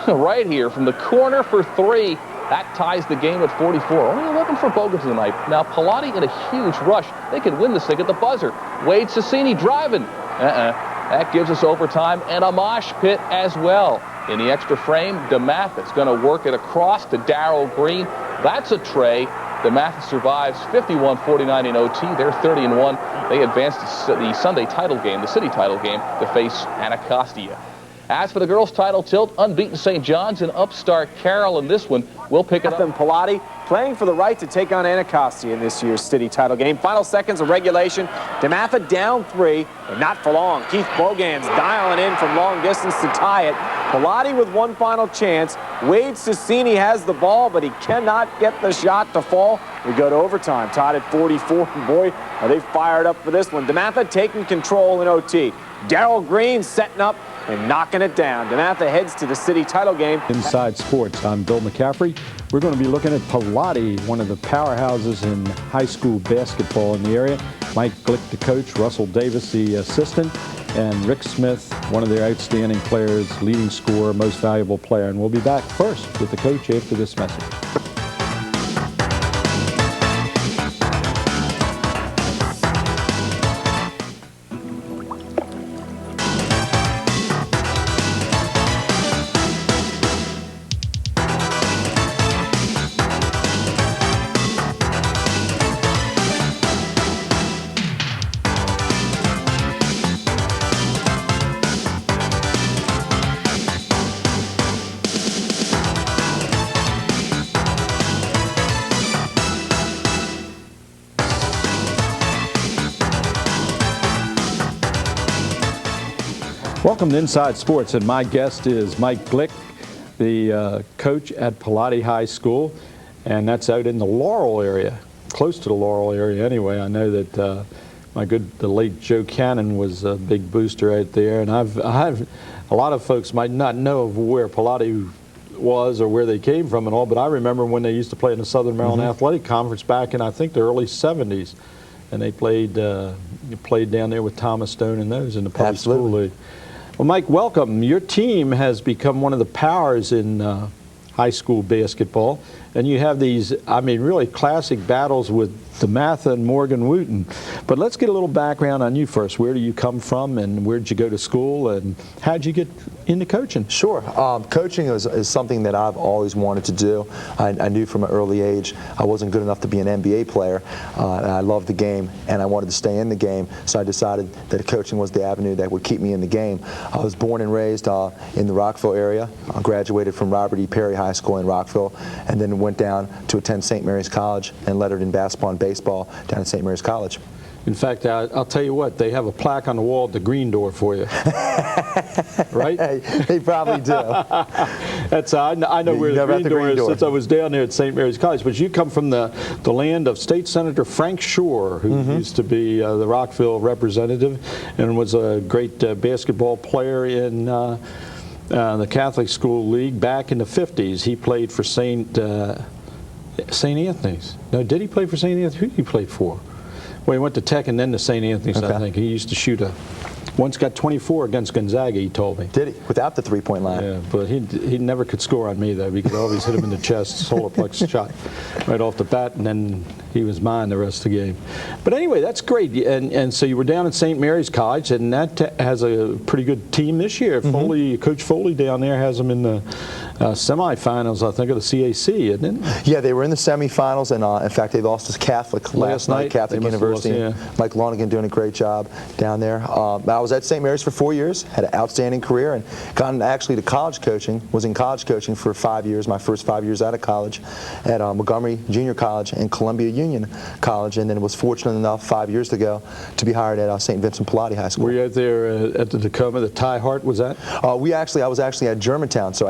right here from the corner for 3. That ties the game at 44. Only 11 for Bogans tonight. Now, Pallotti in a huge rush. They could win this thing at the buzzer. Wade Cecchini driving. That gives us overtime and a mosh pit as well. In the extra frame, DeMatha is going to work it across to Daryl Greene. That's a tray. DeMatha survives 51-49 in OT. They're 30-1. They advance to the Sunday title game, the city title game, to face Anacostia. As for the girls' title tilt, unbeaten St. John's and upstart Carroll in this one. We'll pick it up. And Pallotti playing for the right to take on Anacostia in this year's city title game. Final seconds of regulation. DeMatha down 3, and not for long. Keith Bogans dialing in from long distance to tie it. Pallotti with one final chance. Wade Cecchini has the ball, but he cannot get the shot to fall. We go to overtime, tied at 44. And boy, are they fired up for this one. DeMatha taking control in OT. Daryl Greene setting up and knocking it down. DeMatha heads to the city title game. Inside Sports, I'm Bill McCaffrey. We're going to be looking at Pallotti, one of the powerhouses in high school basketball in the area. Mike Glick, the coach, Russell Davis, the assistant, and Rick Smith, one of their outstanding players, leading scorer, most valuable player. And we'll be back first with the coach after this message. Welcome to Inside Sports, and my guest is Mike Glick, the coach at Pallotti High School, and that's out in the Laurel area, close to the Laurel area anyway. I know that the late Joe Cannon was a big booster out there, and I've a lot of folks might not know of where Pallotti was or where they came from and all, but I remember when they used to play in the Southern Maryland Athletic Conference back in, I think, the early 70s, and they played down there with Thomas Stone and those in the public school league. Well, Mike, welcome. Your team has become one of the powers in high school basketball, and you have these, I mean, really classic battles with DeMatha and Morgan Wootten. But let's get a little background on you first. Where do you come from, and where did you go to school, and how did you get into coaching? Sure. Coaching is something that I've always wanted to do. I knew from an early age I wasn't good enough to be an NBA player. And I loved the game, and I wanted to stay in the game, so I decided that coaching was the avenue that would keep me in the game. I was born and raised in the Rockville area. I graduated from Robert E. Perry High School in Rockville, and then went down to attend St. Mary's College and lettered in basketball and baseball down at St. Mary's College. In fact, I'll tell you what, they have a plaque on the wall at the Greene door for you. Right? They probably do. That's I know where the Greene door is since I was down there at St. Mary's College. But you come from the land of State Senator Frank Shore, who used to be the Rockville representative and was a great basketball player in the Catholic School League back in the 50s. He played for St. Anthony's. No, did he play for St. Anthony's? Who did he play for? Well, he went to Tech and then to St. Anthony's, I think. He used to shoot once got 24 against Gonzaga, he told me. Did he? Without the three-point line? Yeah, but he never could score on me, though, because I always hit him in the chest, solar plex shot right off the bat, and then he was mine the rest of the game. But anyway, that's great. And so you were down at St. Mary's College, and that has a pretty good team this year. Coach Foley down there has them in the semifinals, I think, of the CAC, isn't it? Yeah, they were in the semifinals, and in fact, they lost to Catholic last night, Catholic University. Mike Lonigan doing a great job down there. I was at St. Mary's for 4 years, had an outstanding career, and got actually to college coaching. Was in college coaching for 5 years, my first 5 years out of college, at Montgomery Junior College and Columbia Union College, and then was fortunate enough 5 years ago to be hired at St. Vincent Pallotti High School. Were you out there at the Tacoma, the Ty Hart, was that? I was actually at Germantown, so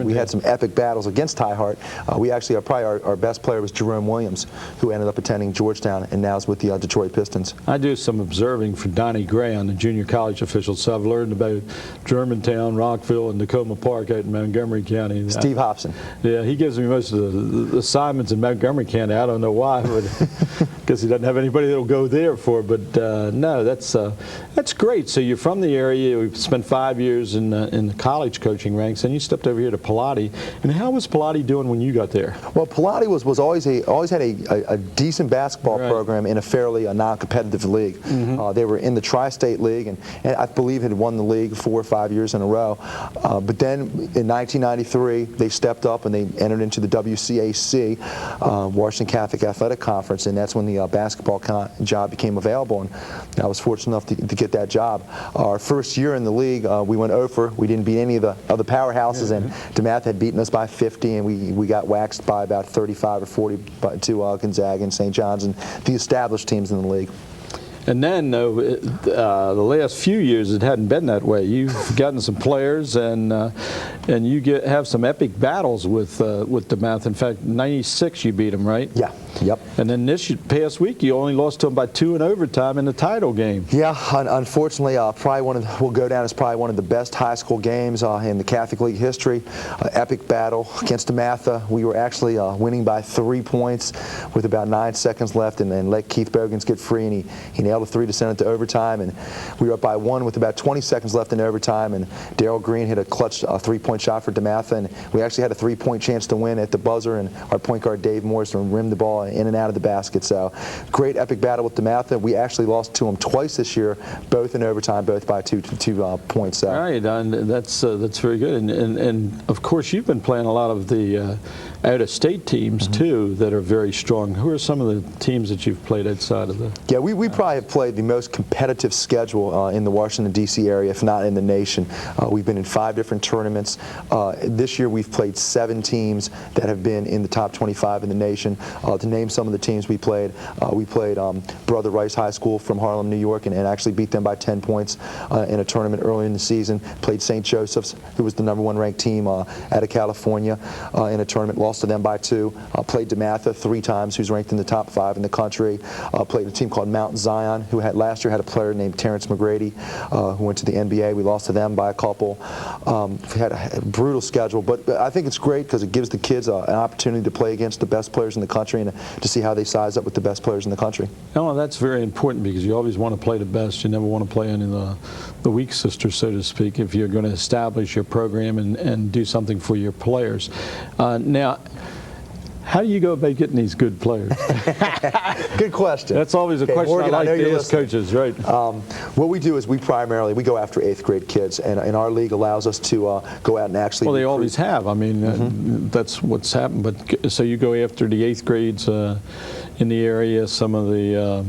we had some epic battles against Ty Hart. Our best player was Jerome Williams, who ended up attending Georgetown and now is with the Detroit Pistons. I do some observing for Donnie Gray on the junior college officials, so I've learned about Germantown, Rockville, and Tacoma Park out in Montgomery County. Steve Hobson. Yeah, he gives me most of the assignments in Montgomery County. I don't know why. 5, because he doesn't have anybody that'll go there for. But no, that's great. So you're from the area. You've spent 5 years in the college coaching ranks, and you stepped over here to Pallotti. And how was Pallotti doing when you got there? Well, Pallotti was always had a decent basketball program in a fairly non-competitive league. They were in the Tri-State League, and I believe had won the league 4 or 5 years in a row. But then in 1993, they stepped up and they entered into the WCAC, Washington Catholic Athletic Conference, and that's when the basketball job became available. And I was fortunate enough to get that job. Our first year in the league, we went over. We didn't beat any of the other powerhouses, and DeMatha had beaten us by 50, and we got waxed by about 35 or 40 to Gonzaga and St. John's and the established teams in the league. And then the last few years, it hadn't been that way. You've gotten some players, and you have some epic battles with DeMatha. In fact, '96 you beat them, right? Yeah. Yep. And then this past week, you only lost to them by 2 in overtime in the title game. Yeah, unfortunately, probably will go down as probably one of the best high school games in the Catholic League history. Epic battle against DeMatha. We were actually winning by 3 points with about 9 seconds left, and then let Keith Bogans get free, and he nailed a 3 to send it to overtime. And we were up by 1 with about 20 seconds left in overtime, and Daryl Greene hit a clutch 3-point shot for DeMatha, and we actually had a 3-point chance to win at the buzzer, and our point guard Dave Morris rimmed the ball in and out of the basket. So great epic battle with DeMatha. We actually lost to them twice this year, both in overtime, both by two points. So. All right, that's very good. And of course, you've been playing a lot of the out-of-state teams too that are very strong. Who are some of the teams that you've played outside of the? Yeah, we probably have played the most competitive schedule in the Washington, D.C. area, if not in the nation. We've been in 5 different tournaments. This year we've played 7 teams that have been in the top 25 in the nation. To name some of the teams we played Brother Rice High School from Harlem, New York, and actually beat them by 10 points in a tournament early in the season. Played St. Joseph's, who was the #1 ranked team out of California, in a tournament, lost to them by 2. Played DeMatha 3 times, who's ranked in the top 5 in the country. Played a team called Mount Zion, who last year had a player named Terrence McGrady, who went to the NBA. We lost to them by a couple. We had a brutal schedule, but I think it's great because it gives the kids an opportunity to play against the best players in the country and to see how they size up with the best players in the country. Oh, that's very important because you always want to play the best. You never want to play any of the weak sisters, so to speak, if you're going to establish your program and do something for your players. Now, how do you go about getting these good players? Good question. That's always a question Morgan, I like to ask listening. coaches, right? What we do is we go after 8th grade kids, and our league allows us to go out and actually Well, they recruit. always have. I mean, that's what's happened. But so you go after the 8th grades in the area, some of the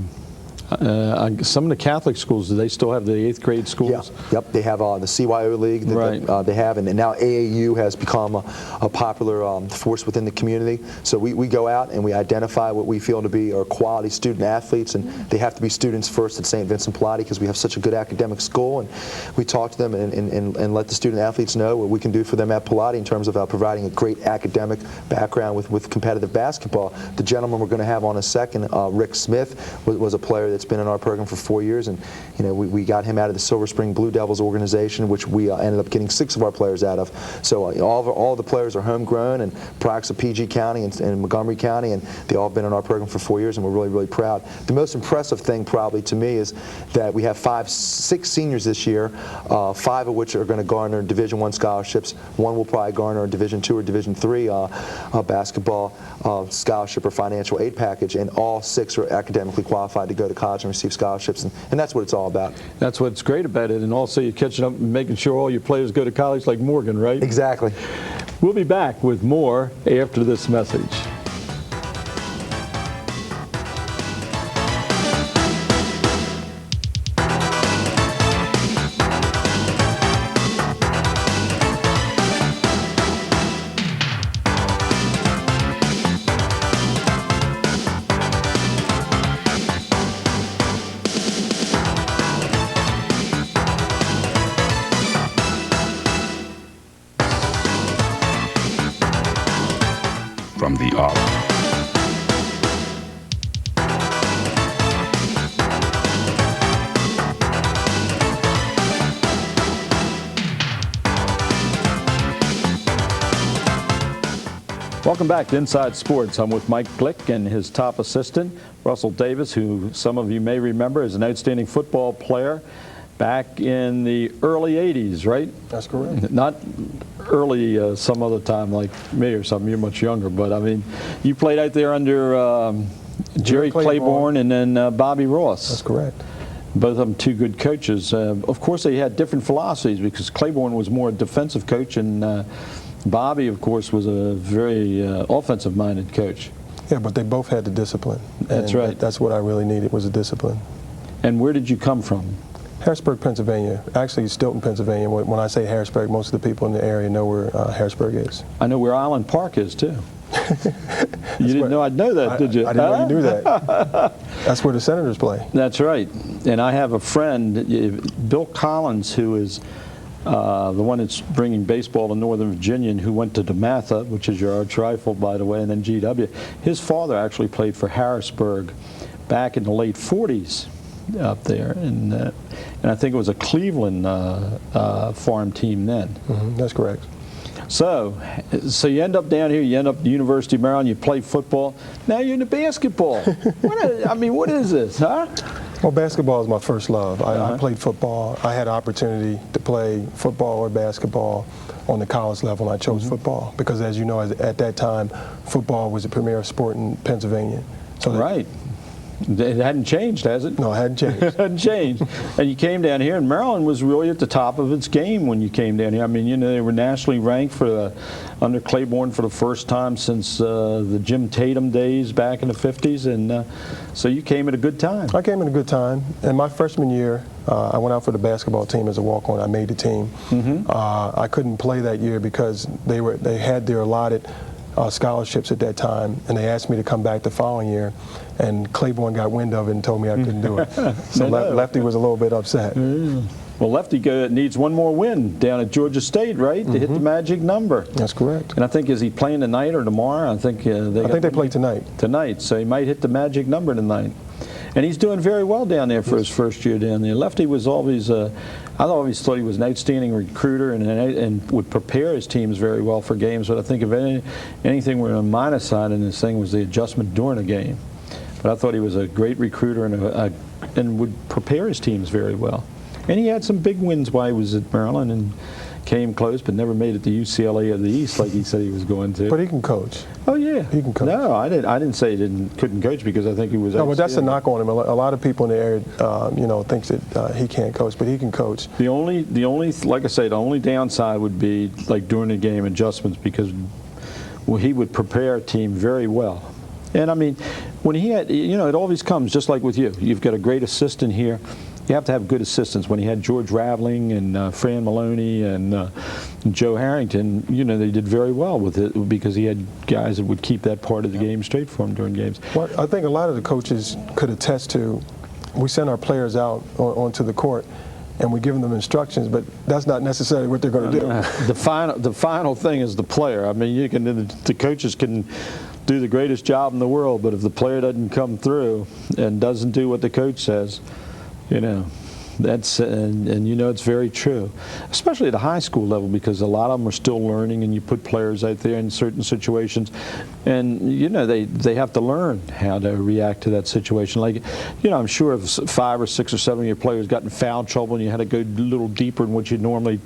Catholic schools, do they still have the 8th grade schools? Yeah. Yep, they have the CYO League that they have, and now AAU has become a popular force within the community. So we go out and we identify what we feel to be our quality student athletes, and they have to be students first at St. Vincent Pallotti because we have such a good academic school, and we talk to them and let the student athletes know what we can do for them at Pallotti in terms of providing a great academic background with competitive basketball. The gentleman we're going to have on a second, Rick Smith, was a player that's been in our program for 4 years, and we got him out of the Silver Spring Blue Devils organization, which we ended up getting 6 of our players out of. So all the players are homegrown and products of PG County and Montgomery County, and they all have been in our program for 4 years, and we're really, really proud. The most impressive thing probably to me is that we have 6 seniors this year, 5 of which are going to garner Division I scholarships. 1 will probably garner a Division II or Division III basketball scholarship or financial aid package, and all 6 are academically qualified to go to college and receive scholarships, and that's what it's all about. That's what's great about it, and also you're catching up and making sure all your players go to college like Morgan, right? Exactly. We'll be back with more after this message. From the off. Welcome back to Inside Sports. I'm with Mike Glick and his top assistant, Russell Davis, who some of you may remember as an outstanding football player back in the early 80s, right? That's correct. Not early some other time like me or something. You're much younger, but I mean, you played out there under Jerry Claiborne and then Bobby Ross. That's correct. Both of them two good coaches. Of course, they had different philosophies because Claiborne was more a defensive coach and Bobby, of course, was a very offensive-minded coach. Yeah, but they both had the discipline. That's right. That's what I really needed, was a discipline. And where did you come from? Harrisburg, Pennsylvania. Actually, Stilton, Pennsylvania. When I say Harrisburg, most of the people in the area know where Harrisburg is. I know where Island Park is, too. You didn't know I'd know that, did you? I didn't know you knew that. That's where the Senators play. That's right. And I have a friend, Bill Collins, who is the one that's bringing baseball to Northern Virginia, and who went to DeMatha, which is your arch rival, by the way, and then GW. His father actually played for Harrisburg back in the late 40s up there, and I think it was a Cleveland farm team then. Mm-hmm, that's correct. So you end up down here, you end up at the University of Maryland, you play football. Now you're into basketball. What is this, huh? Well, basketball is my first love. I played football. I had an opportunity to play football or basketball on the college level, and I chose football because, as you know, at that time, football was the premier sport in Pennsylvania. So right. It hadn't changed, has it? No, it hadn't changed. It hadn't changed. And you came down here, and Maryland was really at the top of its game when you came down here. I mean, you know, they were nationally ranked under Claiborne for the first time since the Jim Tatum days back in the 50s, and so you came at a good time. I came at a good time. And my freshman year, I went out for the basketball team as a walk-on. I made the team. Mm-hmm. I couldn't play that year because they had their allotted scholarships at that time, and they asked me to come back the following year, and Claiborne got wind of it and told me I couldn't do it. So Lefty was a little bit upset. Well, Lefty needs one more win down at Georgia State, right, to hit the magic number. That's correct. And I think, is he playing tonight or tomorrow? I think they play tonight. Tonight, so he might hit the magic number tonight. And he's doing very well down there for his first year down there. Lefty was always, I always thought he was an outstanding recruiter and would prepare his teams very well for games. But I think if anything were on the minus side in this thing was the adjustment during a game. But I thought he was a great recruiter and would prepare his teams very well. And he had some big wins while he was at Maryland and came close, but never made it to UCLA of the East like he said he was going to. But he can coach. Oh yeah, he can coach. No, I didn't say he couldn't coach because I think he was. No, but that's a knock on him. A lot of people in the area, thinks that he can't coach, but he can coach. The only, like I say, the only downside would be like during the game adjustments because he would prepare a team very well. And I mean, when he had, it always comes just like with you. You've got a great assistant here. You have to have good assistants. When he had George Raveling and Fran Maloney and Joe Harrington, they did very well with it because he had guys that would keep that part of the game straight for him during games. Well, I think a lot of the coaches could attest to, we send our players out onto the court and we give them instructions, but that's not necessarily what they're going to do. The final thing is the player. I mean, the coaches can do the greatest job in the world, but if the player doesn't come through and doesn't do what the coach says, that's and it's very true, especially at the high school level because a lot of them are still learning, and you put players out there in certain situations, and they have to learn how to react to that situation. Like, I'm sure if 5 or 6 or 7 of your players got in foul trouble and you had to go a little deeper in what you'd normally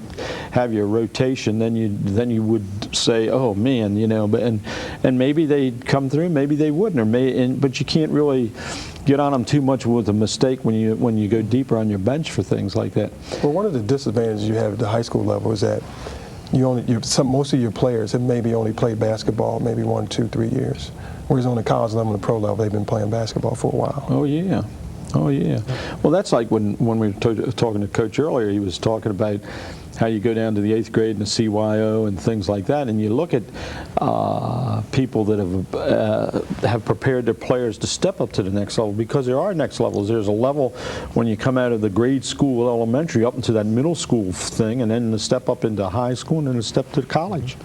have your rotation, then you would say, oh man, but and maybe they'd come through, maybe they wouldn't, but you can't really get on them too much with a mistake when you go deeper on your bench for things like that. Well, one of the disadvantages you have at the high school level is that most of your players have maybe only played basketball maybe 1, 2, 3 years, whereas on the college level and the pro level they've been playing basketball for a while. Oh yeah. Oh yeah. Well, that's like when we were talking to Coach earlier. He was talking about how you go down to the 8th grade and the CYO and things like that, and you look at people that have prepared their players to step up to the next level, because there are next levels. There's a level when you come out of the grade school, elementary, up into that middle school thing, and then the step up into high school, and then a step to college.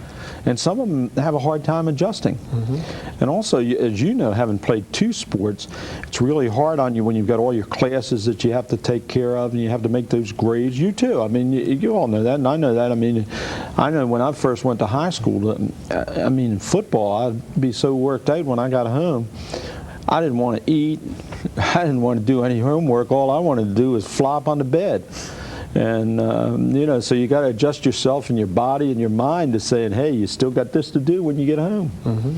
And some of them have a hard time adjusting. Mm-hmm. And also, as you know, having played 2 sports, it's really hard on you when you've got all your classes that you have to take care of and you have to make those grades. You too. I mean, you all know that, and I know that. I mean, I know when I first went to high school, I mean, football, I'd be so worked out when I got home. I didn't want to eat. I didn't want to do any homework. All I wanted to do was flop on the bed. And, you know, so you got to adjust yourself and your body and your mind to saying, hey, you still got this to do when you get home. Mm-hmm.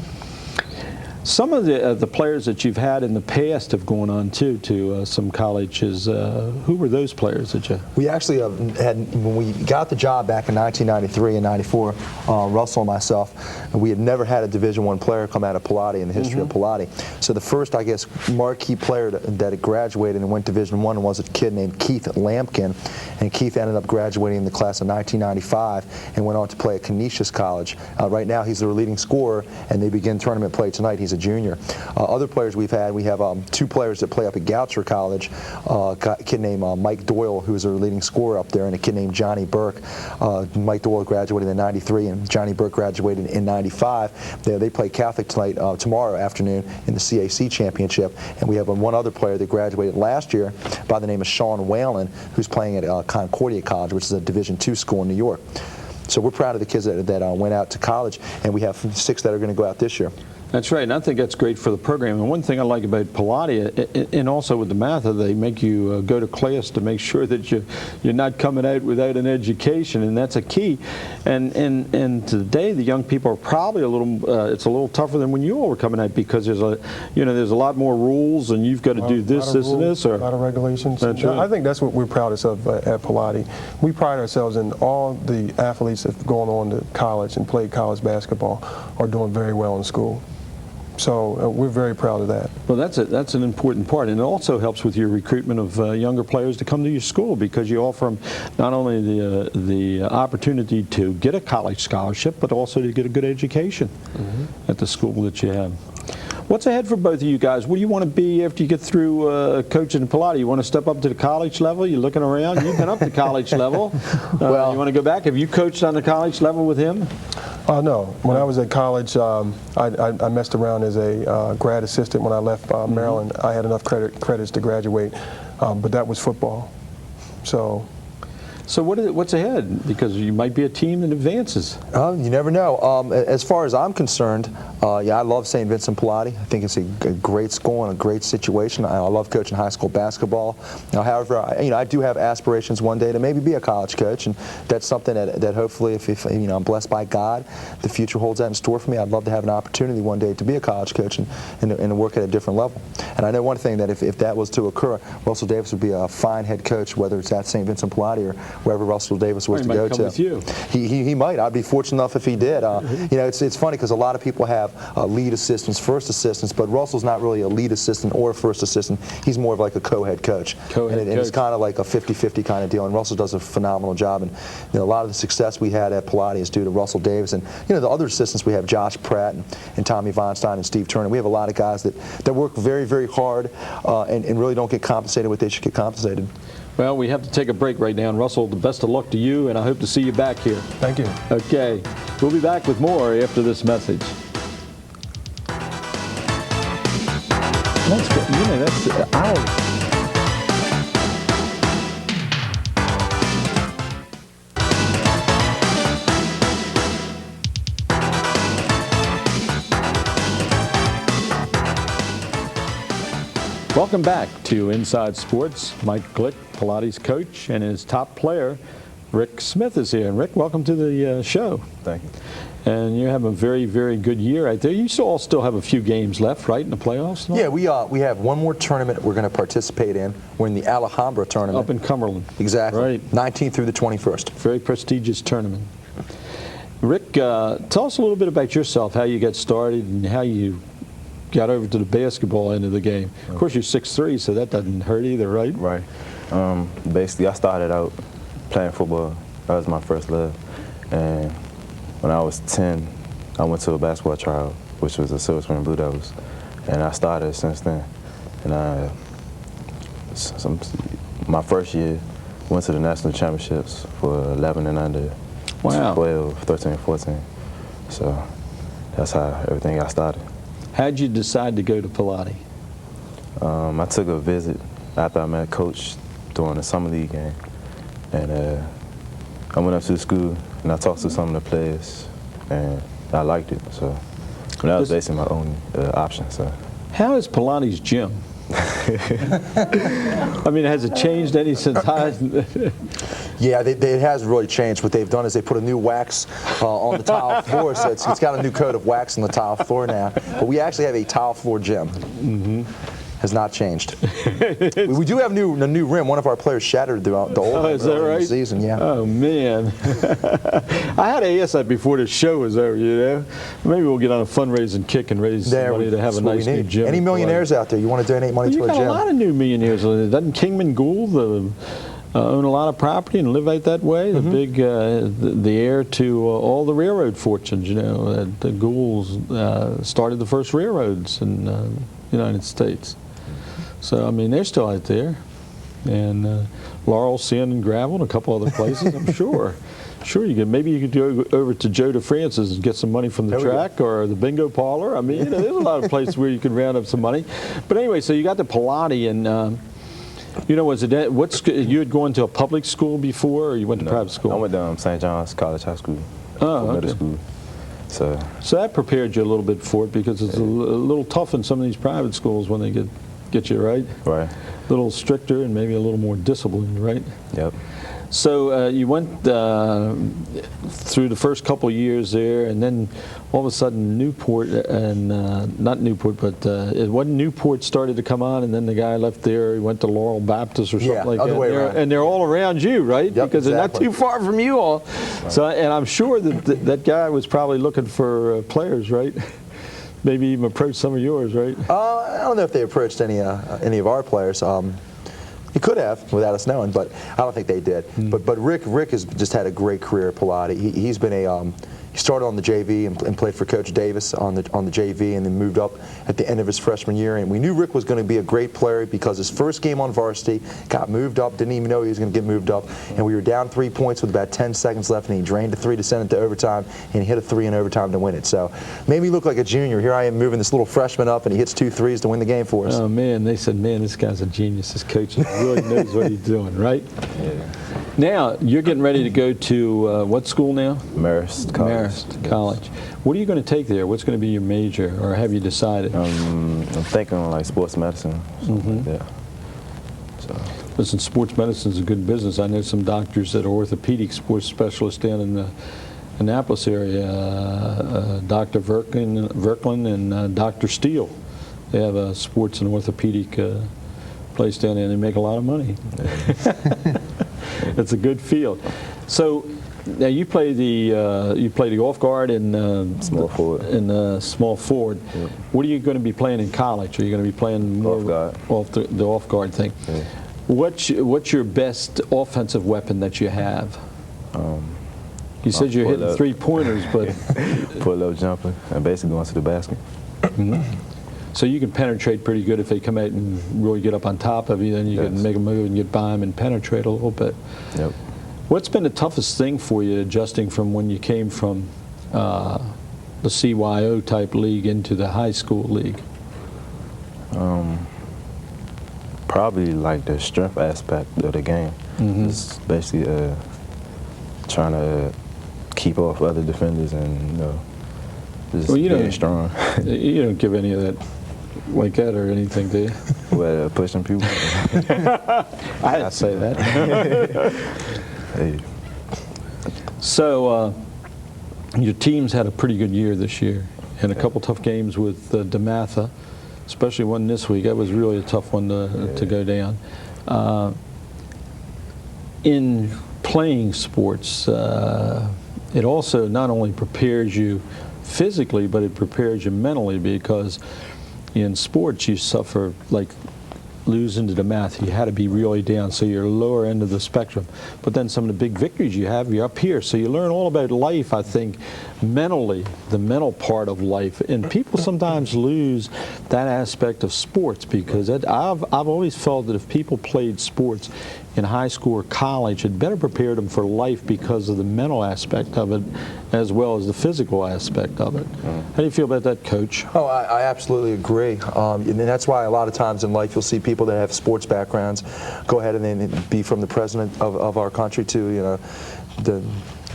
Some of the players that you've had in the past have gone on, too, to some colleges. Who were those players that you... We actually had, when we got the job back in 1993 and 94, Russell and myself, we had never had a Division I player come out of Pallotti in the history of Pallotti. So the first, I guess, marquee player that had graduated and went Division I was a kid named Keith Lampkin. And Keith ended up graduating in the class of 1995 and went on to play at Canisius College. Right now, he's their leading scorer, and they begin tournament play tonight. He's a junior. Other players we have 2 players that play up at Goucher College, a kid named Mike Doyle, who's their leading scorer up there, and a kid named Johnny Burke. Mike Doyle graduated in '93, and Johnny Burke graduated in '95. They play Catholic tonight, tomorrow afternoon in the CAC championship, and we have one other player that graduated last year by the name of Sean Whalen, who's playing at Concordia College, which is a Division II school in New York. So we're proud of the kids that went out to college, and we have 6 that are going to go out this year. That's right, and I think that's great for the program. And one thing I like about Pallotti, and also with DeMatha, they make you go to class to make sure that you're not coming out without an education, and that's a key. And today, the young people are probably it's a little tougher than when you all were coming out, because there's a lot more rules, and you've got to do this, this, and this, or a lot of regulations. That's right. I think that's what we're proudest of at Pallotti. We pride ourselves in all the athletes that have gone on to college and played college basketball are doing very well in school. So we're very proud of that. Well, that's an important part, and it also helps with your recruitment of younger players to come to your school, because you offer them not only the opportunity to get a college scholarship, but also to get a good education at the school that you have. What's ahead for both of you guys? What do you want to be after you get through coaching in Pallotti? You want to step up to the college level? You're looking around. You've been up to college level. Well, you want to go back? Have you coached on the college level with him? No. When I was at college, I messed around as a grad assistant when I left Maryland. I had enough credits to graduate, but that was football. So what's ahead? Because you might be a team that advances. You never know. As far as I'm concerned, yeah, I love St. Vincent Pallotti. I think it's a great school and a great situation. I love coaching high school basketball. However, I do have aspirations one day to maybe be a college coach, and that's something that hopefully, if I'm blessed by God, the future holds that in store for me. I'd love to have an opportunity one day to be a college coach and work at a different level. And I know one thing, that if that was to occur, Russell Davis would be a fine head coach, whether it's at St. Vincent Pallotti or wherever Russell Davis was to go to. With you. He might. I'd be fortunate enough if he did. It's funny because a lot of people have lead assistants, first assistants, but Russell's not really a lead assistant or a first assistant. He's more of like a co-head coach. And it's kind of like a 50-50 kind of deal, and Russell does a phenomenal job. And a lot of the success we had at Pallotti is due to Russell Davis. And the other assistants we have, Josh Pratt and Tommy Vonstein and Steve Turner. We have a lot of guys that work very, very hard and really don't get compensated what they should get compensated. Well, we have to take a break right now. And Russell, the best of luck to you, and I hope to see you back here. Thank you. Okay. We'll be back with more after this message. That's good. That's our... Welcome back to Inside Sports. Mike Glick, Pallotti's coach, and his top player, Rick Smith, is here. And Rick, welcome to the show. Thank you. And you have a very, very good year out there. You all still have a few games left, right, in the playoffs? Yeah, we have one more tournament we're going to participate in. We're in the Alhambra tournament. Up in Cumberland. Exactly. Right. 19th through the 21st. Very prestigious tournament. Rick, tell us a little bit about yourself, how you got started and how you got over to the basketball end of the game. Of course, you're 6'3", so that doesn't hurt either, right? Right. Basically, I started out playing football. That was my first love. And when I was 10, I went to a basketball tryout, which was the Silver Spring Blue Devils. And I started since then. And my first year, went to the national championships for 11 and under. Wow. 12, 13, 14. So that's how everything got started. How'd you decide to go to Pallotti? I took a visit after I met Coach during the summer league game, and I went up to the school. and I talked to some of the players, and I liked it. So that was basically my only option. So how is Pallotti's gym? I mean, has it changed any since Yeah, it has really changed. What they've done is they put a new wax on the tile floor, so it's got a new coat of wax on the tile floor now. But we actually have a tile floor gym. Mm-hmm. Has not changed. We do have a new rim. One of our players shattered the old rim is that right? Season. Yeah. Oh man, I had to ask that before the show was over. You know, maybe we'll get on a fundraising kick and raise some money to have a nice new gym. Any millionaires out there, you want to donate money to a gym? You got a lot of new millionaires. Doesn't Kingman Gould own a lot of property and live out that way? The big, the heir to all the railroad fortunes. You know, the Goulds started the first railroads in the United States. So I mean, they're still out there, and Laurel, Sand, and Gravel, and a couple other places. I'm sure. Sure, maybe you could go over to Joe DeFrancis and get some money from the track or the bingo parlor. I mean, there's a lot of places where you can round up some money. But anyway, so you got the Pallotti, and was it you had gone to a public school before, or you went to private school? I went to St. John's College High School. Middle school. So that prepared you a little bit for it, because it's a little tough in some of these private schools when they get you right. Right. A little stricter and maybe a little more disciplined, right? Yep. So you went through the first couple of years there, and then all of a sudden Newport, and not Newport, but it wasn't Newport started to come on, and then the guy left there, he went to Laurel Baptist or something like that. And they're all around you, right? Yep, because they're not too far from you all. Right. So, and I'm sure that guy was probably looking for players, right? Maybe even approached some of yours, right? I don't know if they approached any of our players. He could have, without us knowing, but I don't think they did. But Rick has just had a great career at Pallotti. He's been he started on the JV and played for Coach Davis on the JV, and then moved up at the end of his freshman year. And we knew Rick was going to be a great player because his first game on varsity, got moved up, didn't even know he was going to get moved up. And we were down 3 points with about 10 seconds left, and he drained a 3 to send it to overtime, and he hit a 3 in overtime to win it. So made me look like a junior. Here I am moving this little freshman up, and he hits 2 threes to win the game for us. Oh man, they said, man, this guy's a genius. This coach really knows what he's doing, right? Yeah. Now, you're getting ready to go to what school now? Marist College. Marist College. What are you going to take there? What's going to be your major, or have you decided? I'm thinking like sports medicine. Like that. So. Listen, sports medicine is a good business. I know some doctors that are orthopedic sports specialists down in the Annapolis area, Dr. Verklin and Dr. Steele. They have a sports and orthopedic place down there, and they make a lot of money. It's a good field. So now you play the off guard and small forward. Small forward. Yep. What are you going to be playing in college? Are you going to be playing more the off guard thing? Yeah. What's your best offensive weapon that you have? You said you're hitting 3-pointers, but pull-up jumper and basically going to the basket. So you can penetrate pretty good if they come out and really get up on top of you. Then you can make a move and get by them and penetrate a little bit. Yep. What's been the toughest thing for you adjusting from when you came from the CYO type league into the high school league? Probably like the strength aspect of the game. It's basically trying to keep off other defenders and just being strong. You don't give any of that like that or anything, do you? Well, pushing people. I didn't say that. Hey. So your team's had a pretty good year this year, and a couple tough games with DeMatha, especially one this week. That was really a tough one to go down. In playing sports, it also not only prepares you physically, but it prepares you mentally, because in sports you suffer like losing to DeMatha. You had to be really down, so you're lower end of the spectrum. But then some of the big victories you have, you're up here. So you learn all about life, I think, mentally, the mental part of life. And people sometimes lose that aspect of sports, because I've always felt that if people played sports in high school or college, it better prepared them for life because of the mental aspect of it as well as the physical aspect of it. How do you feel about that, Coach? Oh, I absolutely agree. And that's why a lot of times in life you'll see people that have sports backgrounds go ahead and then be from the president of our country to the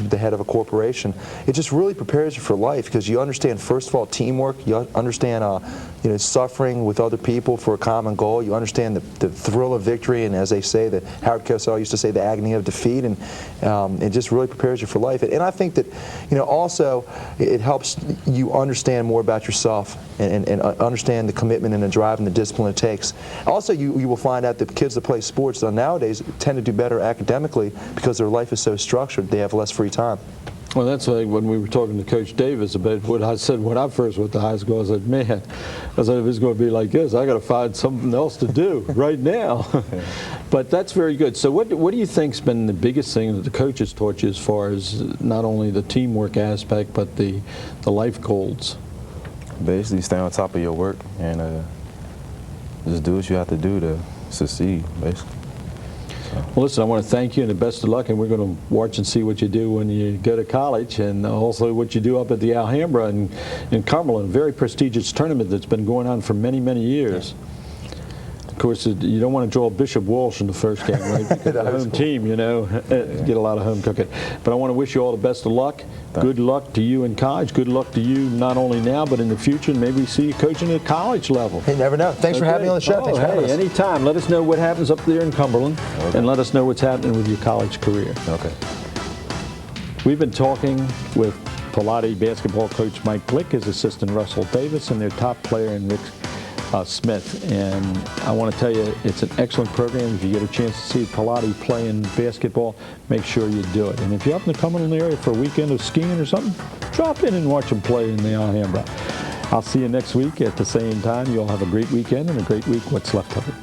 the head of a corporation, it just really prepares you for life because you understand, first of all, teamwork. You understand suffering with other people for a common goal. You understand the thrill of victory, and as they say, Howard Cosell used to say, the agony of defeat, and it just really prepares you for life. And I think that, also it helps you understand more about yourself and understand the commitment and the drive and the discipline it takes. Also, you will find out that kids that play sports nowadays tend to do better academically because their life is so structured, they have less free time. Well, that's like when we were talking to Coach Davis about what I said when I first went to high school. I said, man, if it's going to be like this, I got to find something else to do right now. But that's very good. So what do you think's been the biggest thing that the coaches taught you as far as not only the teamwork aspect, but the life goals? Basically, stay on top of your work and just do what you have to do to succeed, basically. Well, listen, I want to thank you and the best of luck, and we're going to watch and see what you do when you go to college, and also what you do up at the Alhambra in Cumberland, a very prestigious tournament that's been going on for many, many years. Of course, you don't want to draw Bishop Walsh in the first game, right? Because the home team, get a lot of home cooking. But I want to wish you all the best of luck. Good luck to you in college. Good luck to you not only now, but in the future, and maybe see you coaching at college level. You never know. Thanks for having me on the show. Thanks for having us. Anytime. Let us know what happens up there in Cumberland, and let us know what's happening with your college career. Okay. We've been talking with Pallotti basketball coach Mike Glick, his assistant Russell Davis, and their top player in Rick Smith. And I want to tell you, it's an excellent program. If you get a chance to see Pallotti playing basketball, make sure you do it. And if you're up in the Cumberland area for a weekend of skiing or something, drop in and watch them play in the Alhambra. I'll see you next week at the same time. You all have a great weekend and a great week, what's left of it.